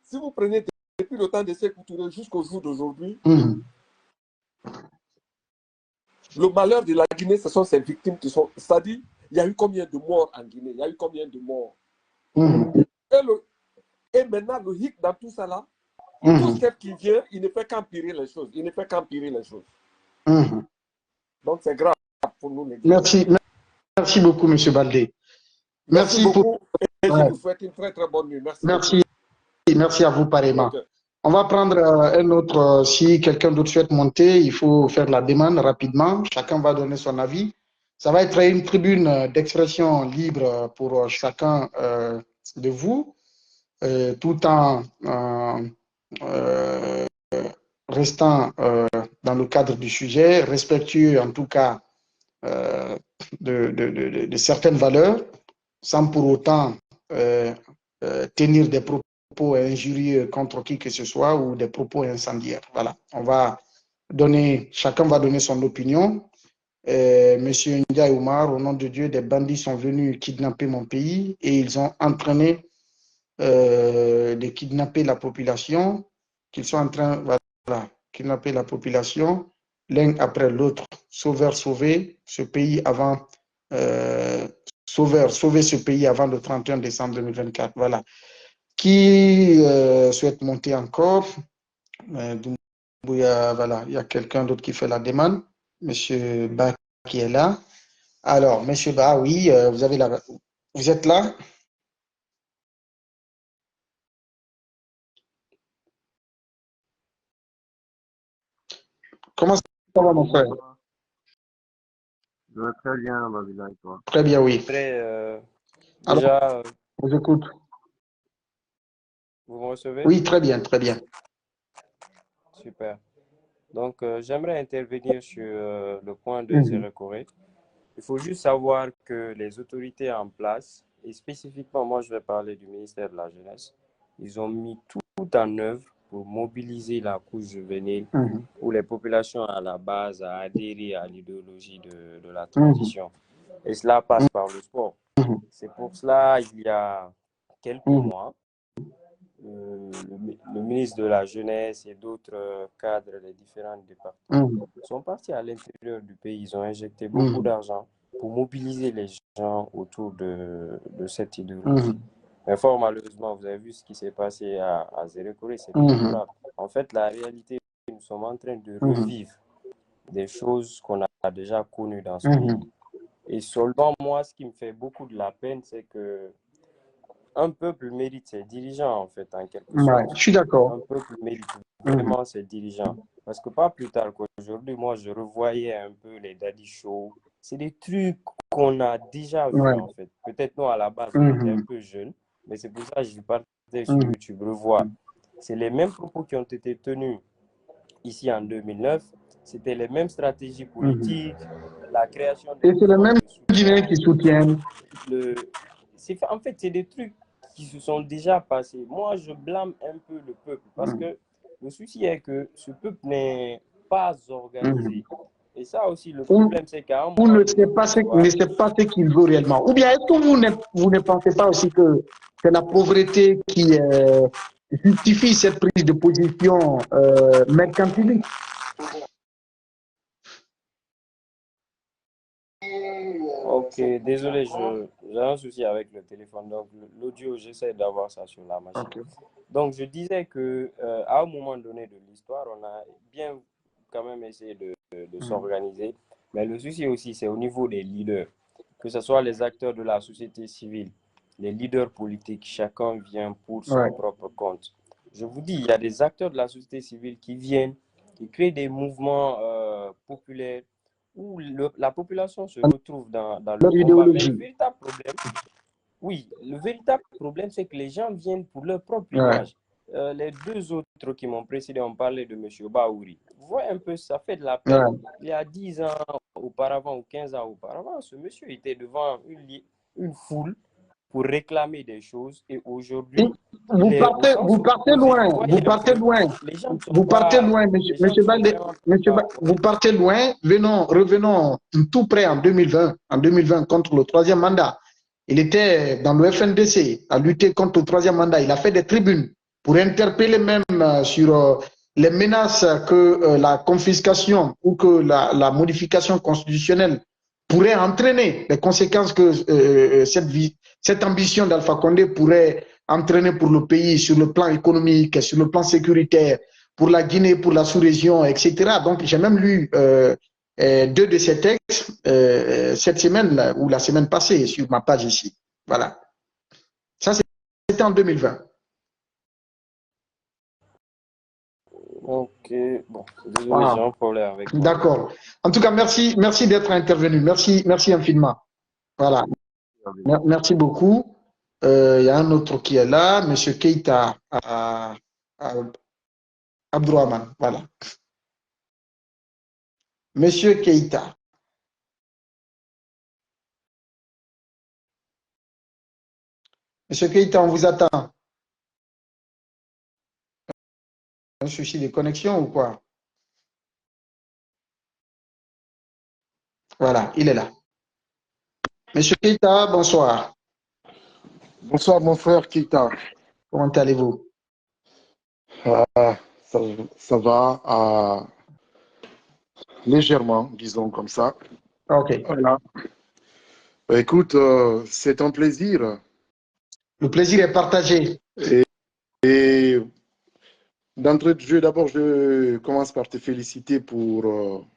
si vous prenez depuis le temps de Sékou Touré jusqu'au jour d'aujourd'hui, le malheur de la Guinée, ce sont ces victimes qui sont... C'est-à-dire, il y a eu combien de morts en Guinée? Il y a eu combien de morts? Et maintenant, le hic dans tout ça là, tout ce qui vient, il ne fait qu'empirer les choses. Il ne fait qu'empirer les choses. Donc, c'est grave pour nous les Guinéens. Merci beaucoup, M. Baldé. Merci beaucoup. Et je vous souhaite une très, très bonne nuit. Merci à vous pareillement. Okay. On va prendre un autre. Si quelqu'un d'autre souhaite monter, il faut faire la demande rapidement. Chacun va donner son avis. Ça va être une tribune d'expression libre pour chacun de vous, tout en restant dans le cadre du sujet, respectueux en tout cas de certaines valeurs, sans pour autant tenir des propos injurieux contre qui que ce soit ou des propos incendiaires. Voilà, chacun va donner son opinion. Monsieur Ndiaye Oumar, au nom de Dieu, des bandits sont venus kidnapper mon pays et ils ont entraîné de kidnapper la population, qu'ils sont en train de kidnapper la population, l'un après l'autre. Sauveur, sauver ce pays avant, sauver ce pays avant le 31 décembre 2024. Voilà. Qui souhaite monter encore? Voilà, il y a quelqu'un d'autre qui fait la demande. Monsieur Ba qui est là. Alors, Monsieur Ba, oui, vous êtes là? Comment ça va, mon frère? Je vais très bien, Babila, et toi? Très bien, oui. Déjà, alors, je vous écoute. Vous me recevez? Oui, très bien, très bien. Super. Donc, j'aimerais intervenir sur le point de Zéro Corée. Il faut juste savoir que les autorités en place, et spécifiquement, moi, je vais parler du ministère de la Jeunesse, ils ont mis tout en œuvre pour mobiliser la couche juvénile ou les populations à la base à adhérer à l'idéologie de la transition. Et cela passe par le sport. C'est pour cela, il y a quelques mois, le ministre de la Jeunesse et d'autres cadres des différents départements sont partis à l'intérieur du pays. Ils ont injecté beaucoup d'argent pour mobiliser les gens autour de cette idéologie. Mais fort malheureusement, vous avez vu ce qui s'est passé à Zérékoré, c'est déplorable. En fait, la réalité, nous sommes en train de revivre des choses qu'on a déjà connues dans ce pays. Et seulement moi, ce qui me fait beaucoup de la peine, c'est que un peuple mérite ses dirigeants, en fait, en quelque sorte. Je suis d'accord. Un peuple mérite vraiment ses dirigeants. Parce que pas plus tard qu'aujourd'hui, moi, je revoyais un peu les daddy shows. C'est des trucs qu'on a déjà vus, en fait. Peut-être nous, à la base, on était un peu jeunes, mais c'est pour ça que je partais sur YouTube revoir. C'est les mêmes propos qui ont été tenus ici en 2009. C'était les mêmes stratégies politiques, la création de... Et c'est les mêmes Guinéens qui soutiennent. En fait, c'est des trucs qui se sont déjà passés. Moi, je blâme un peu le peuple parce que le souci est que ce peuple n'est pas organisé. Et ça aussi, le problème, c'est qu'à un moment... Vous ne savez pas ce qu'il veut réellement. Ou bien, est-ce que vous ne pensez pas aussi que c'est la pauvreté qui justifie cette prise de position mercantiliste? Ok, désolé, j'ai un souci avec le téléphone. Donc, l'audio, j'essaie d'avoir ça sur la machine. Okay. Donc, je disais que à un moment donné de l'histoire, on a bien quand même essayé de s'organiser. Mais le souci aussi, c'est au niveau des leaders, que ce soit les acteurs de la société civile, les leaders politiques, chacun vient pour son propre compte. Je vous dis, il y a des acteurs de la société civile qui viennent, qui créent des mouvements populaires où la population se retrouve dans le combat. Mais le véritable problème, le véritable problème, c'est que les gens viennent pour leur propre image. Les deux autres qui m'ont précédé ont parlé de M. Baouri. Vous voyez un peu, ça fait de la peine. Il y a 10 ans auparavant ou 15 ans auparavant, ce monsieur était devant une foule pour réclamer des choses et aujourd'hui, vous partez loin, vous partez loin, revenons tout près en 2020 contre le troisième mandat. Il était dans le FNDC à lutter contre le troisième mandat. Il a fait des tribunes pour interpeller même sur les menaces que la confiscation ou que la modification constitutionnelle pourrait entraîner, les conséquences que cette ambition d'Alpha Condé pourrait entraîner pour le pays sur le plan économique, sur le plan sécuritaire, pour la Guinée, pour la sous-région, etc. Donc, j'ai même lu deux de ces textes cette semaine là, ou la semaine passée sur ma page ici. Voilà. Ça, c'était en 2020. Ok, bon, désolé, j'ai un problème avec moi. D'accord. En tout cas, merci d'être intervenu. Merci infiniment. Voilà. Merci beaucoup. Il y a un autre qui est là, M. Keita Abdourahman. Voilà. Monsieur Keita. Monsieur Keita, on vous attend. Un souci de connexion ou quoi? Voilà, il est là. Monsieur Keita, bonsoir. Bonsoir mon frère Keita. Comment allez-vous? Ça va légèrement, disons comme ça. Ok. Voilà. Écoute, c'est un plaisir. Le plaisir est partagé. Et d'entrée de jeu, d'abord, je commence par te féliciter pour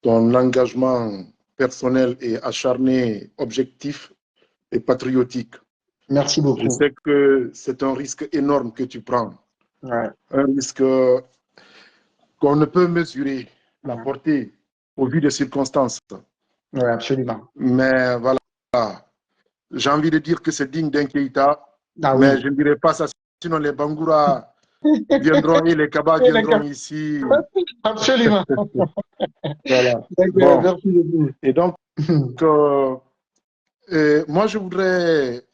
ton engagement personnel et acharné, objectif et patriotique. Merci beaucoup. Je sais que c'est un risque énorme que tu prends. Ouais. Un risque qu'on ne peut mesurer la portée au vu des circonstances. Oui, absolument. Mais voilà, j'ai envie de dire que c'est digne d'un Keita, ah, mais oui. je ne dirais pas ça, sinon les Bangoura viendront et les Kabas viendront ici. Absolument. Voilà. Bon. Merci beaucoup. Et donc, moi, je voudrais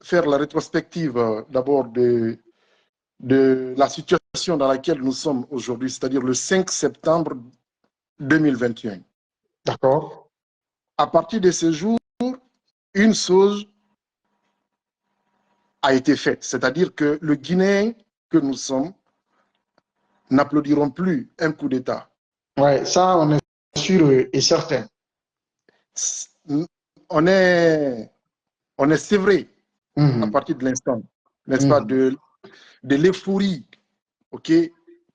faire la rétrospective d'abord de de la situation dans laquelle nous sommes aujourd'hui, c'est-à-dire le 5 septembre 2021. D'accord. À partir de ce jour, une chose a été faite, c'est-à-dire que le Guinéen que nous sommes n'applaudiront plus un coup d'État. Ouais, ça, on est sûr et certain. On est sévré à partir de l'instant, n'est-ce pas, de l'euphorie, ok,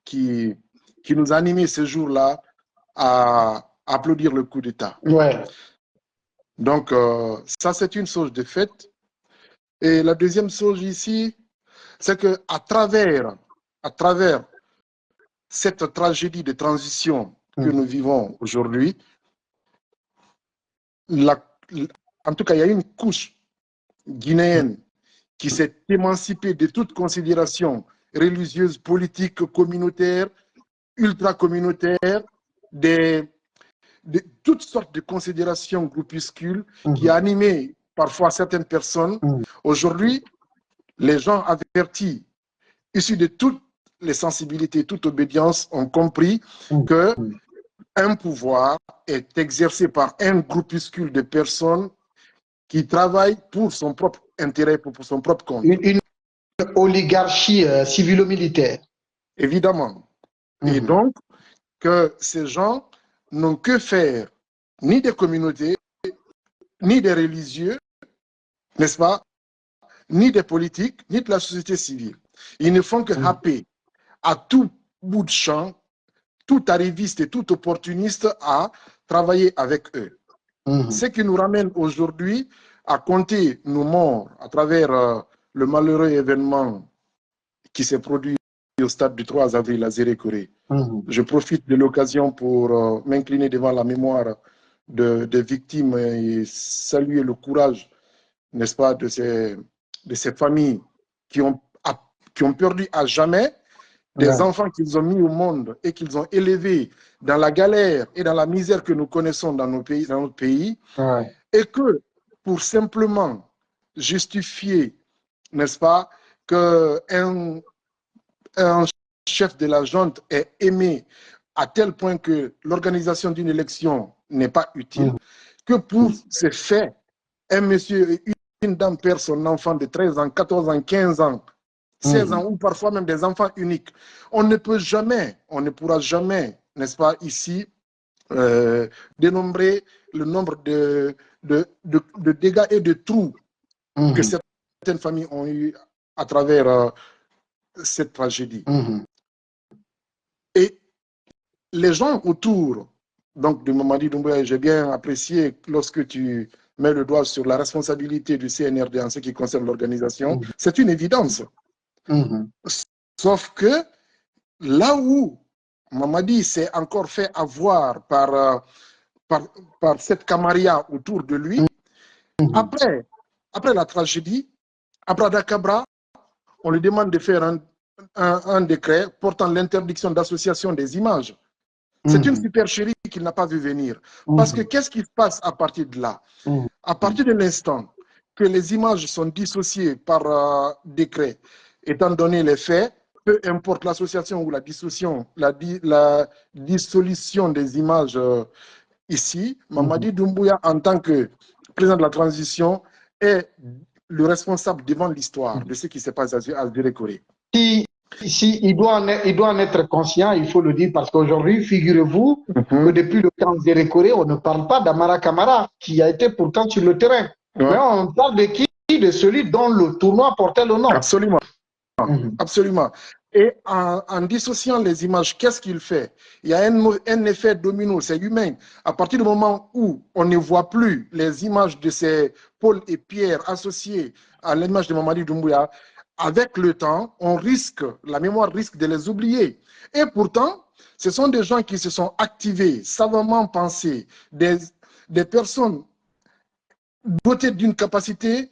qui nous a animés ce jour-là à applaudir le coup d'État. Ouais. Donc, ça, c'est une chose de fait. Et la deuxième chose ici, c'est qu'à travers cette tragédie de transition que nous vivons aujourd'hui, en tout cas, il y a une couche guinéenne qui s'est émancipée de toute considération religieuse, politique, communautaire, ultra-communautaire, de toutes sortes de considérations groupuscules qui a animé parfois certaines personnes. Aujourd'hui, les gens avertis, issus de toutes les sensibilités, toute obédience, ont compris que un pouvoir est exercé par un groupuscule de personnes qui travaillent pour son propre intérêt, pour son propre compte. Une oligarchie civilo-militaire. Évidemment. Et donc, que ces gens n'ont que faire ni des communautés, ni des religieux, n'est-ce pas, ni des politiques, ni de la société civile. Ils ne font que happer à tout bout de champ, tout arriviste et tout opportuniste à travailler avec eux. Ce qui nous ramène aujourd'hui à compter nos morts à travers le malheureux événement qui s'est produit au stade du 3 avril à Zérékoré. Je profite de l'occasion pour m'incliner devant la mémoire des victimes et saluer le courage, n'est-ce pas, de ces familles qui ont perdu à jamais des enfants qu'ils ont mis au monde et qu'ils ont élevés dans la galère et dans la misère que nous connaissons dans notre pays, et que pour simplement justifier, n'est-ce pas, qu'un chef de la junte est aimé à tel point que l'organisation d'une élection n'est pas utile, que pour ce fait, un monsieur et une dame perd son enfant de 13 ans, 14 ans, 15 ans, 16 ans, ou parfois même des enfants uniques. On ne peut jamais, on ne pourra jamais, n'est-ce pas, ici, dénombrer le nombre de dégâts et de trous que certaines familles ont eu à travers cette tragédie. Et les gens autour donc, de Mamadi Doumbouya, j'ai bien apprécié lorsque tu mets le doigt sur la responsabilité du CNRD en ce qui concerne l'organisation. C'est une évidence. Sauf que là où Mamadi s'est encore fait avoir par cette camarilla autour de lui, après la tragédie, après Dakabra, on lui demande de faire un décret portant l'interdiction d'association des images. C'est une supercherie qu'il n'a pas vu venir. Parce que qu'est-ce qui se passe à partir de là? À partir de l'instant que les images sont dissociées par décret, étant donné les faits, peu importe l'association ou la dissolution des images ici, Mamadi Doumbouya, en tant que président de la transition, est le responsable devant l'histoire de ce qui s'est passé à Zérékoré. Si, il doit en être conscient, il faut le dire, parce qu'aujourd'hui, figurez-vous que depuis le camp Zérékoré, on ne parle pas d'Amara Kamara, qui a été pourtant sur le terrain. Mais on parle de qui? De celui dont le tournoi portait le nom. Absolument. Absolument. Et en dissociant les images, qu'est-ce qu'il fait? Il y a un effet domino, c'est humain. À partir du moment où on ne voit plus les images de ces Paul et Pierre associés à l'image de Mamadi Doumbouya, avec le temps, la mémoire risque de les oublier. Et pourtant, ce sont des gens qui se sont activés, savamment pensés, des personnes dotées d'une capacité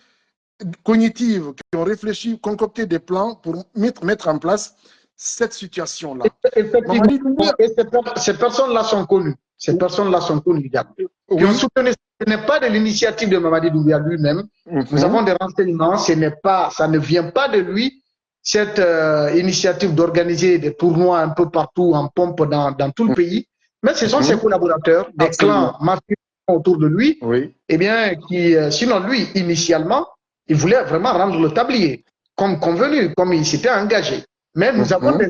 cognitive, qui ont réfléchi, concocté des plans pour mettre en place cette situation-là. Effectivement, et ces personnes-là sont connues. Ces personnes-là sont connues. Oui. Ce n'est pas de l'initiative de Mamadi Doumbouya lui-même. Nous avons des renseignements, ça ne vient pas de lui, cette initiative d'organiser des tournois un peu partout en pompe dans tout le pays. Mais ce sont ses collaborateurs, des clans mafieux autour de lui, eh bien, qui, sinon lui, initialement, il voulait vraiment rendre le tablier, comme convenu, comme il s'était engagé. Mais nous avons des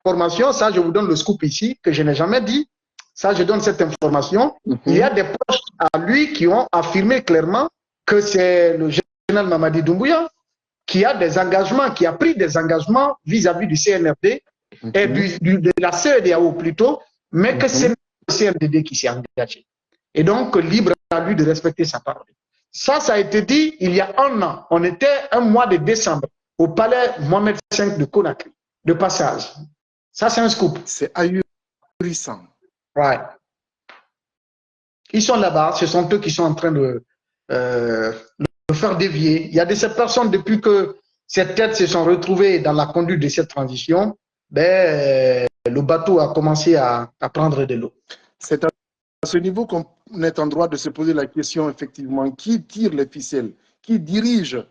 informations, ça je vous donne le scoop ici, que je n'ai jamais dit, ça je donne cette information. Il y a des proches à lui qui ont affirmé clairement que c'est le général Mamadi Doumbouya qui a des engagements, qui a pris des engagements vis-à-vis du CNRD et de la CEDEAO plutôt, mais que c'est le CNDD qui s'est engagé. Et donc, libre à lui de respecter sa parole. Ça a été dit il y a un an. On était un mois de décembre au palais Mohamed V de Conakry, de passage. Ça, c'est un scoop. C'est ahurissant. Ouais. Ils sont là-bas, ce sont eux qui sont en train de faire dévier. Il y a de ces personnes, depuis que ces têtes se sont retrouvées dans la conduite de cette transition, ben, le bateau a commencé à prendre de l'eau. C'est à ce niveau qu'on est en droit de se poser la question, effectivement, qui tire les ficelles, qui dirige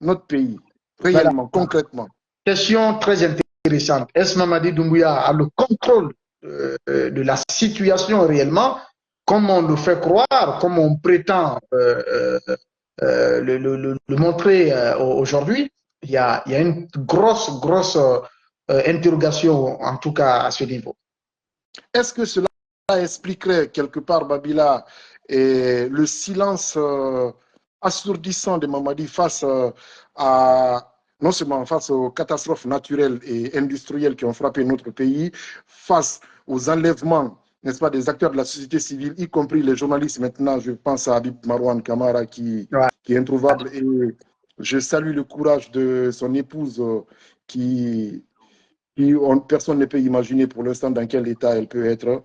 notre pays, réellement, concrètement. Question très intéressante. Est-ce Mamadi Doumbouya a le contrôle de la situation réellement, comme on le fait croire, comme on prétend le montrer aujourd'hui? Il y a une grosse interrogation, en tout cas à ce niveau. Est-ce que cela expliquerait quelque part, Babila, le silence assourdissant de Mamadi face non seulement face aux catastrophes naturelles et industrielles qui ont frappé notre pays, face aux enlèvements, n'est-ce pas, des acteurs de la société civile, y compris les journalistes maintenant, je pense à Habib Marouane Kamara qui est introuvable, et je salue le courage de son épouse qui personne ne peut imaginer pour l'instant dans quel état elle peut être,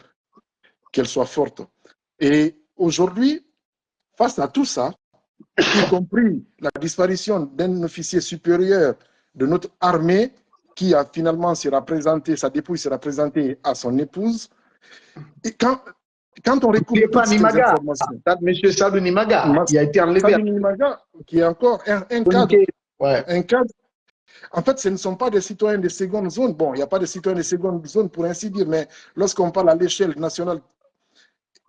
qu'elle soit forte. Et aujourd'hui, face à tout ça, y compris la disparition d'un officier supérieur de notre armée qui a finalement sera présenté, sa dépouille sera présentée à son épouse. Et quand on recoupe toutes ces informations... Monsieur Sadou Nimaga, qui a été enlevé. Sadou Nimaga, qui est encore un cadre. Un cadre. En fait, ce ne sont pas des citoyens de seconde zone. Bon, il n'y a pas de citoyens de seconde zone pour ainsi dire, mais lorsqu'on parle à l'échelle nationale,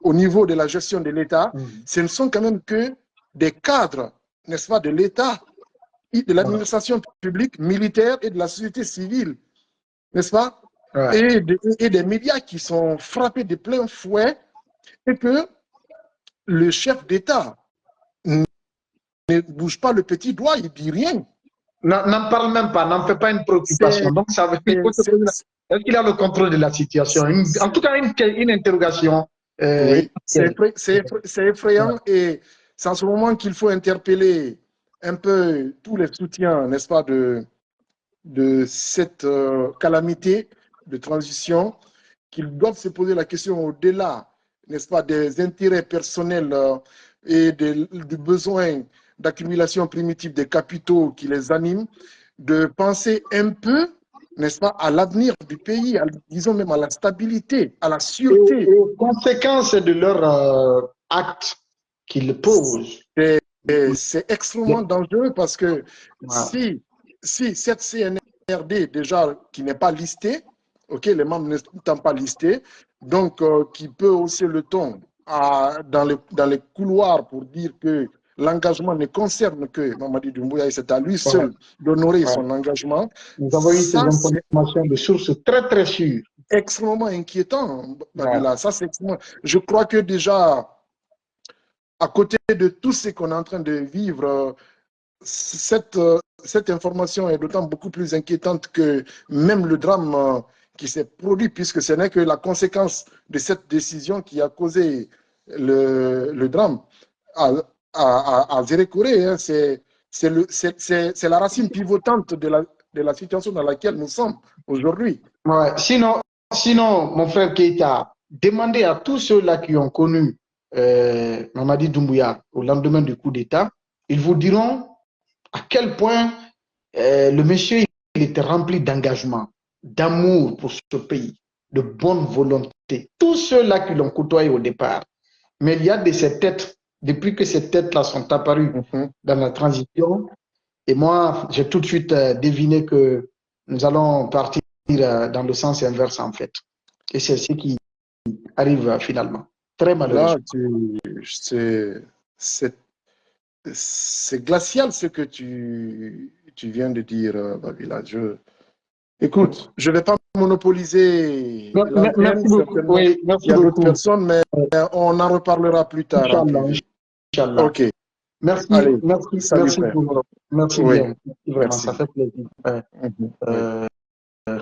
au niveau de la gestion de l'État, ce ne sont quand même que des cadres, n'est-ce pas, de l'État, de l'administration publique, militaire et de la société civile, n'est-ce pas, et des médias qui sont frappés de plein fouet, et que le chef d'État ne bouge pas le petit doigt, il ne dit rien. N'en parle même pas, n'en fait pas une préoccupation. Donc, ça veut dire est-ce qu'il a le contrôle de la situation? En tout cas, une interrogation. Oui, c'est effrayant, et c'est en ce moment qu'il faut interpeller un peu tous les soutiens, n'est-ce pas, de cette calamité de transition, qu'ils doivent se poser la question au-delà, n'est-ce pas, des intérêts personnels et du besoin d'accumulation primitive des capitaux qui les animent, de penser un peu, n'est-ce pas, à l'avenir du pays, disons même à la stabilité, à la sûreté. Et aux conséquences de leur acte qu'ils posent. C'est extrêmement dangereux parce que si cette CNRD, déjà, qui n'est pas listée, les membres n'étant pas listés, donc qui peut hausser le ton dans les couloirs pour dire que l'engagement ne concerne que Mamadi Doumbouya et c'est à lui seul d'honorer son engagement. Nous avons eu ces informations de sources très très sûres. Extrêmement inquiétant, Babila. Ça, c'est extrêmement... Je crois que déjà, à côté de tout ce qu'on est en train de vivre, cette information est d'autant beaucoup plus inquiétante que même le drame qui s'est produit, puisque ce n'est que la conséquence de cette décision qui a causé le drame à Zérékoré. Hein. C'est la racine pivotante de la situation dans laquelle nous sommes aujourd'hui. Sinon, mon frère Keïta, demandez à tous ceux-là qui ont connu Mamadi Doumbouya au lendemain du coup d'État, ils vous diront à quel point le monsieur il était rempli d'engagement, d'amour pour ce pays, de bonne volonté. Tous ceux-là qui l'ont côtoyé au départ. Mais il y a de ces têtes, depuis que ces têtes-là sont apparues dans la transition, et moi, j'ai tout de suite deviné que nous allons partir dans le sens inverse, en fait. Et c'est ce qui arrive finalement. Très malheureusement. Là, c'est glacial ce que tu viens de dire, Babila. Écoute, je ne vais pas monopoliser l'antenne. Merci beaucoup. Oui, merci Il y a d'autres beaucoup. personnes, mais on en reparlera plus tard en privé. Inch'Allah. Ok. Merci, Allez, merci, salut, merci, frère. merci Oui. bien. Vraiment, Merci. ça fait plaisir. Oui.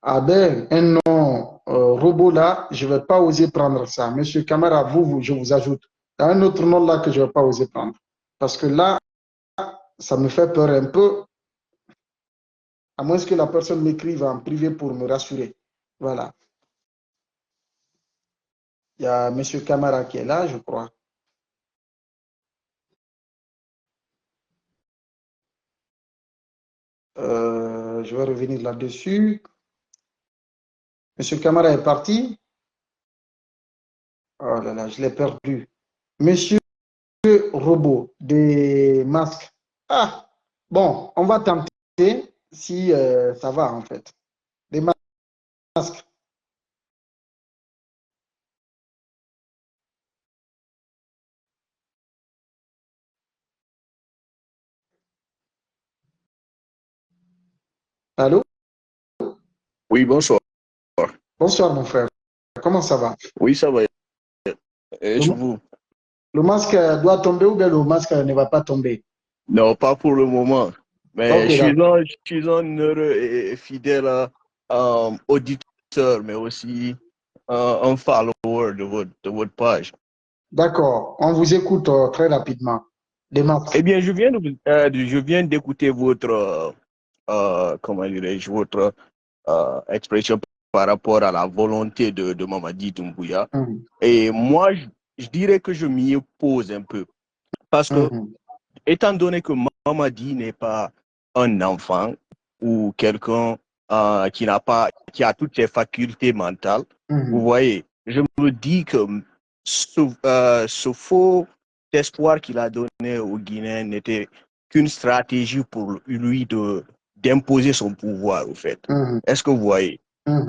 Abel, un nom robot là, je ne vais pas oser prendre ça. Monsieur Camara, vous, je vous ajoute. Il y a un autre nom là que je ne vais pas oser prendre. Parce que là, ça me fait peur un peu. À moins que la personne m'écrive en privé pour me rassurer. Voilà. Il y a Monsieur Camara qui est là, je crois. Je vais revenir là-dessus. Monsieur Camara est parti. Oh là là, je l'ai perdu. Monsieur Robot, des masques. Ah, bon, on va tenter si ça va en fait. Des masques. Allô? Oui, bonsoir. Bonsoir mon frère. Comment ça va? Oui, ça va. Et chez vous? Le masque doit tomber ou bien le masque ne va pas tomber? Non, pas pour le moment. Mais Ok, je suis un heureux et fidèle auditeur, mais aussi un follower de votre page. d'accord. On vous écoute très rapidement. Des masques. Eh bien, je viens d'écouter votre, comment dirais-je, votre expression par rapport à la volonté de Mamadi Doumbouya. Et moi, je dirais que je m'y oppose un peu. Parce que, étant donné que Mamadi n'est pas un enfant ou quelqu'un qui a toutes ses facultés mentales, vous voyez, je me dis que ce faux espoir qu'il a donné aux Guinéens n'était qu'une stratégie pour lui d'imposer son pouvoir, au fait. Est-ce que vous voyez?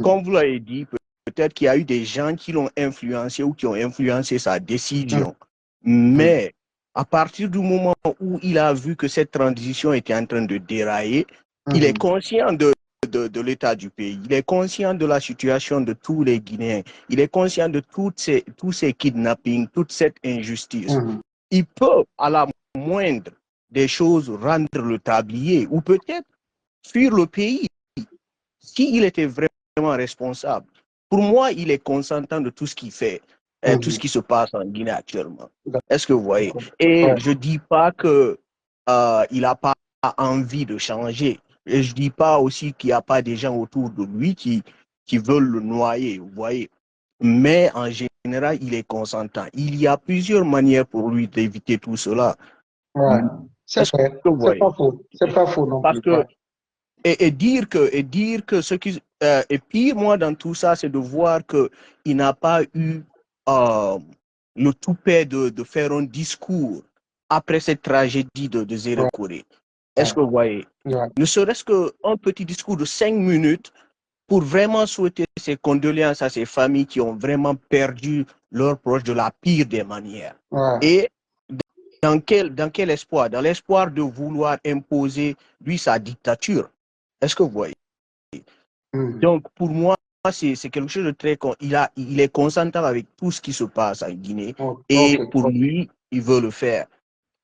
Comme vous l'avez dit, peut-être qu'il y a eu des gens qui l'ont influencé ou qui ont influencé sa décision. Mais à partir du moment où il a vu que cette transition était en train de dérailler, il est conscient de l'état du pays, il est conscient de la situation de tous les Guinéens, il est conscient de tous ces kidnappings, toute cette injustice. Il peut, à la moindre des choses, rendre le tablier ou peut-être fuir le pays s'il était vraiment responsable. Pour moi, il est consentant de tout ce qu'il fait, tout ce qui se passe en Guinée actuellement. Est-ce que vous voyez? Et je ne dis pas qu'il n'a pas envie de changer. Et je ne dis pas aussi qu'il n'y a pas des gens autour de lui qui veulent le noyer, vous voyez. Mais en général, il est consentant. Il y a plusieurs manières pour lui d'éviter tout cela. Ouais, c'est vrai. C'est pas faux. C'est pas faux non Parce plus. que et dire que ce qui et pire moi dans tout ça, c'est de voir que il n'a pas eu le toupet de faire un discours après cette tragédie de Zéro Corée. Est-ce que vous voyez? Ne serait-ce qu'un petit discours de 5 minutes pour vraiment souhaiter ses condoléances à ces familles qui ont vraiment perdu leurs proches de la pire des manières. Et dans quel espoir? Dans l'espoir de vouloir imposer, lui, sa dictature. Est-ce que vous voyez? Donc, pour moi, c'est quelque chose de très... Il est consentant avec tout ce qui se passe en Guinée. Et pour lui, il veut le faire.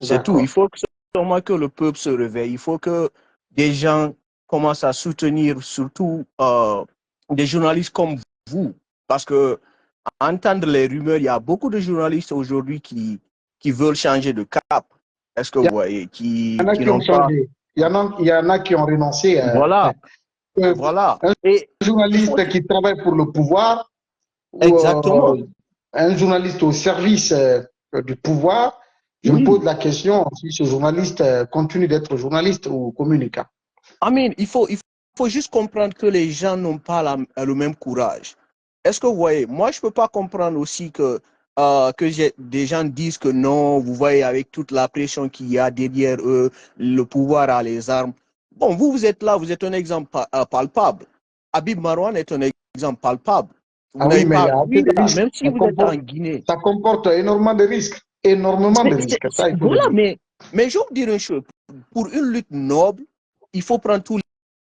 C'est tout. Il faut seulement que le peuple se réveille. Il faut que des gens commencent à soutenir surtout des journalistes comme vous. Parce que à entendre les rumeurs, il y a beaucoup de journalistes aujourd'hui qui veulent changer de cap. Est-ce que vous voyez? Il y en a qui ont changé. Il y en a qui ont renoncé. Voilà. Voilà. Un journaliste qui travaille pour le pouvoir, exactement. Ou un journaliste au service du pouvoir, je me pose la question si ce journaliste continue d'être journaliste ou communicant. Amin, il faut juste comprendre que les gens n'ont pas le même courage. Est-ce que vous voyez? Moi, je ne peux pas comprendre aussi que des gens disent que non, vous voyez, avec toute la pression qu'il y a derrière eux, le pouvoir a les armes. Bon, vous êtes là, vous êtes un exemple palpable. Habib Marouane est un exemple palpable. Vous Ah oui, n'avez mais il y pas a un peu vu de là, risques. même si vous êtes en Guinée. Ça comporte énormément de risques. Énormément de risques. Ça, il faut Voilà, le dire. mais je vais vous dire une chose. Pour une lutte noble, il faut prendre tous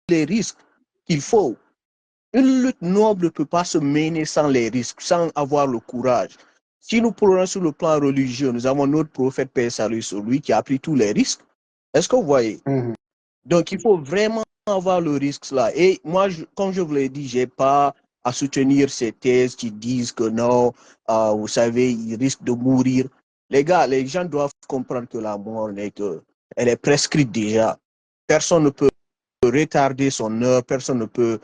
les risques qu'il faut. Une lutte noble ne peut pas se mener sans les risques, sans avoir le courage. Si nous prenons sur le plan religieux, nous avons notre prophète Père Salut sur lui qui a pris tous les risques. Est-ce que vous voyez? Donc, il faut vraiment avoir le risque là. Et moi, comme je vous l'ai dit, je n'ai pas à soutenir ces thèses qui disent que non, vous savez, il risque de mourir. Les gars, les gens doivent comprendre que la mort, elle est prescrite déjà. Personne ne peut retarder son heure, personne ne peut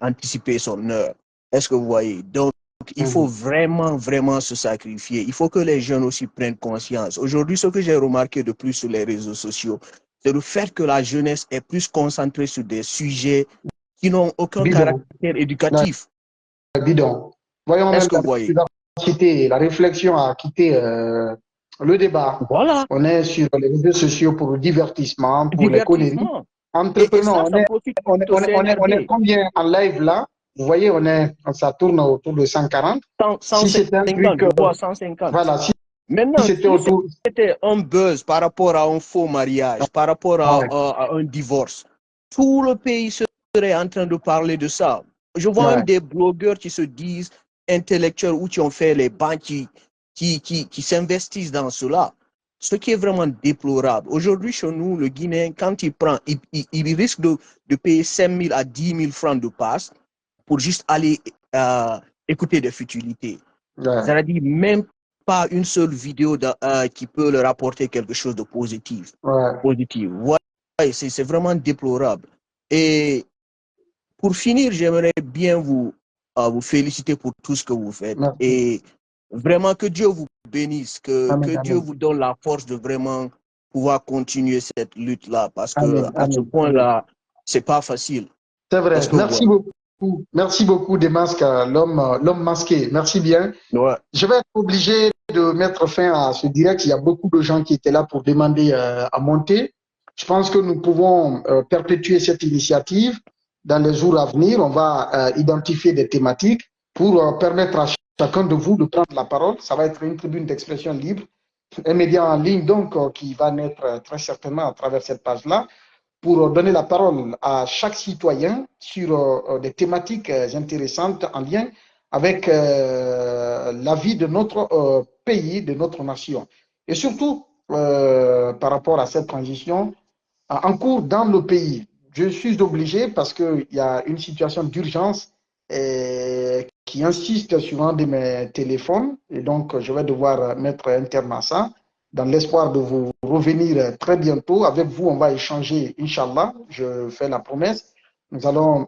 anticiper son heure. Est-ce que vous voyez? Donc, il faut vraiment, vraiment se sacrifier. Il faut que les jeunes aussi prennent conscience. Aujourd'hui, ce que j'ai remarqué de plus sur les réseaux sociaux, c'est le fait que la jeunesse est plus concentrée sur des sujets qui n'ont aucun caractère éducatif. Bidon. Voyons même Est-ce que vous voyez? La réflexion a quitté le débat. Voilà. On est sur les réseaux sociaux pour le divertissement, pour les conneries. Entreprenons. On est combien en live là? Vous voyez, ça tourne autour de 140. 150, si c'était un truc, 150. Voilà. Maintenant, si c'était un buzz par rapport à un faux mariage, par rapport à un divorce, tout le pays serait en train de parler de ça. Je vois même des blogueurs qui se disent intellectuels ou qui ont fait les banques qui s'investissent dans cela. Ce qui est vraiment déplorable. Aujourd'hui, chez nous, le Guinéen, quand il prend, il risque de payer 5 000 à 10 000 francs de passe pour juste aller écouter des futilités. C'est-à-dire même pas une seule vidéo qui peut leur apporter quelque chose de positif. Ouais, c'est vraiment déplorable. Et pour finir, j'aimerais bien vous féliciter pour tout ce que vous faites. Merci. Et vraiment que Dieu vous bénisse, que Dieu vous donne la force de vraiment pouvoir continuer cette lutte-là. Parce que à ce point-là, c'est pas facile. C'est vrai. Merci beaucoup. Merci beaucoup, Demasque, l'homme masqué. Merci bien. Ouais. Je vais être obligé de mettre fin à ce direct. Il y a beaucoup de gens qui étaient là pour demander à monter. Je pense que nous pouvons perpétuer cette initiative. Dans les jours à venir, on va identifier des thématiques pour permettre à chacun de vous de prendre la parole. Ça va être une tribune d'expression libre, un média en ligne donc qui va naître très certainement à travers cette page-là, pour donner la parole à chaque citoyen sur des thématiques intéressantes en lien avec la vie de notre pays, de notre nation. Et surtout, par rapport à cette transition en cours dans le pays. Je suis obligé, parce qu'il y a une situation d'urgence qui insiste sur un de mes téléphones, et donc je vais devoir mettre un terme à ça, dans l'espoir de vous revenir très bientôt. Avec vous, on va échanger, Inch'Allah, je fais la promesse. Nous allons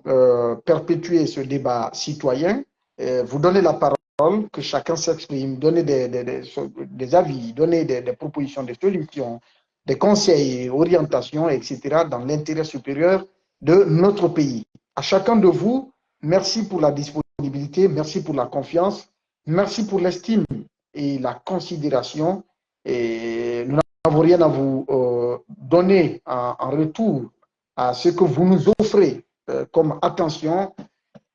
perpétuer ce débat citoyen, vous donner la parole, que chacun s'exprime, donner des avis, donner des propositions, des solutions, des conseils, orientations, etc., dans l'intérêt supérieur de notre pays. À chacun de vous, merci pour la disponibilité, merci pour la confiance, merci pour l'estime et la considération. Et nous n'avons rien à vous donner en retour à ce que vous nous offrez comme attention.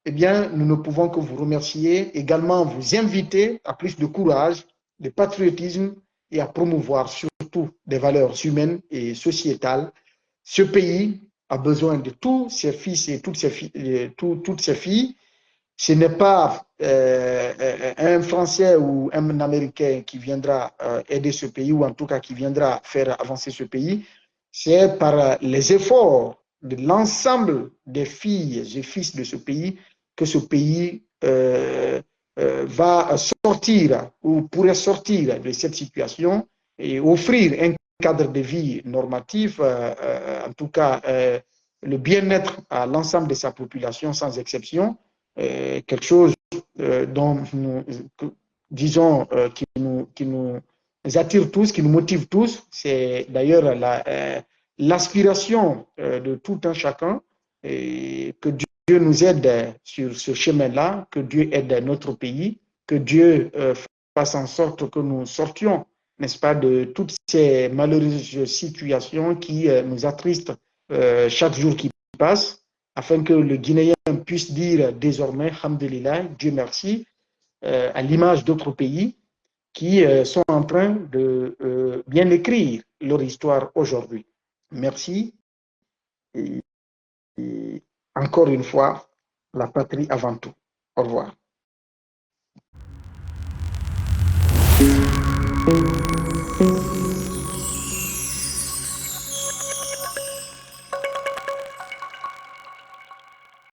Eh bien, nous ne pouvons que vous remercier, également vous inviter à plus de courage, de patriotisme et à promouvoir surtout des valeurs humaines et sociétales. Ce pays a besoin de tous ses fils et toutes ses filles. Ce n'est pas un Français ou un Américain qui viendra aider ce pays, ou en tout cas qui viendra faire avancer ce pays. C'est par les efforts de l'ensemble des filles et fils de ce pays que ce pays va sortir ou pourrait sortir de cette situation et offrir un cadre de vie normatif, en tout cas le bien-être à l'ensemble de sa population sans exception, quelque chose dont disons qui nous attire tous, qui nous motive tous. C'est d'ailleurs l'aspiration de tout un chacun, et que Dieu nous aide sur ce chemin-là, que Dieu aide notre pays, que Dieu fasse en sorte que nous sortions, n'est-ce pas, de toutes ces malheureuses situations qui nous attristent chaque jour qui passe, afin que le Guinéen puisse dire désormais, alhamdulillah, Dieu merci, à l'image d'autres pays qui sont en train de bien écrire leur histoire aujourd'hui. Merci. Et encore une fois, la patrie avant tout. Au revoir.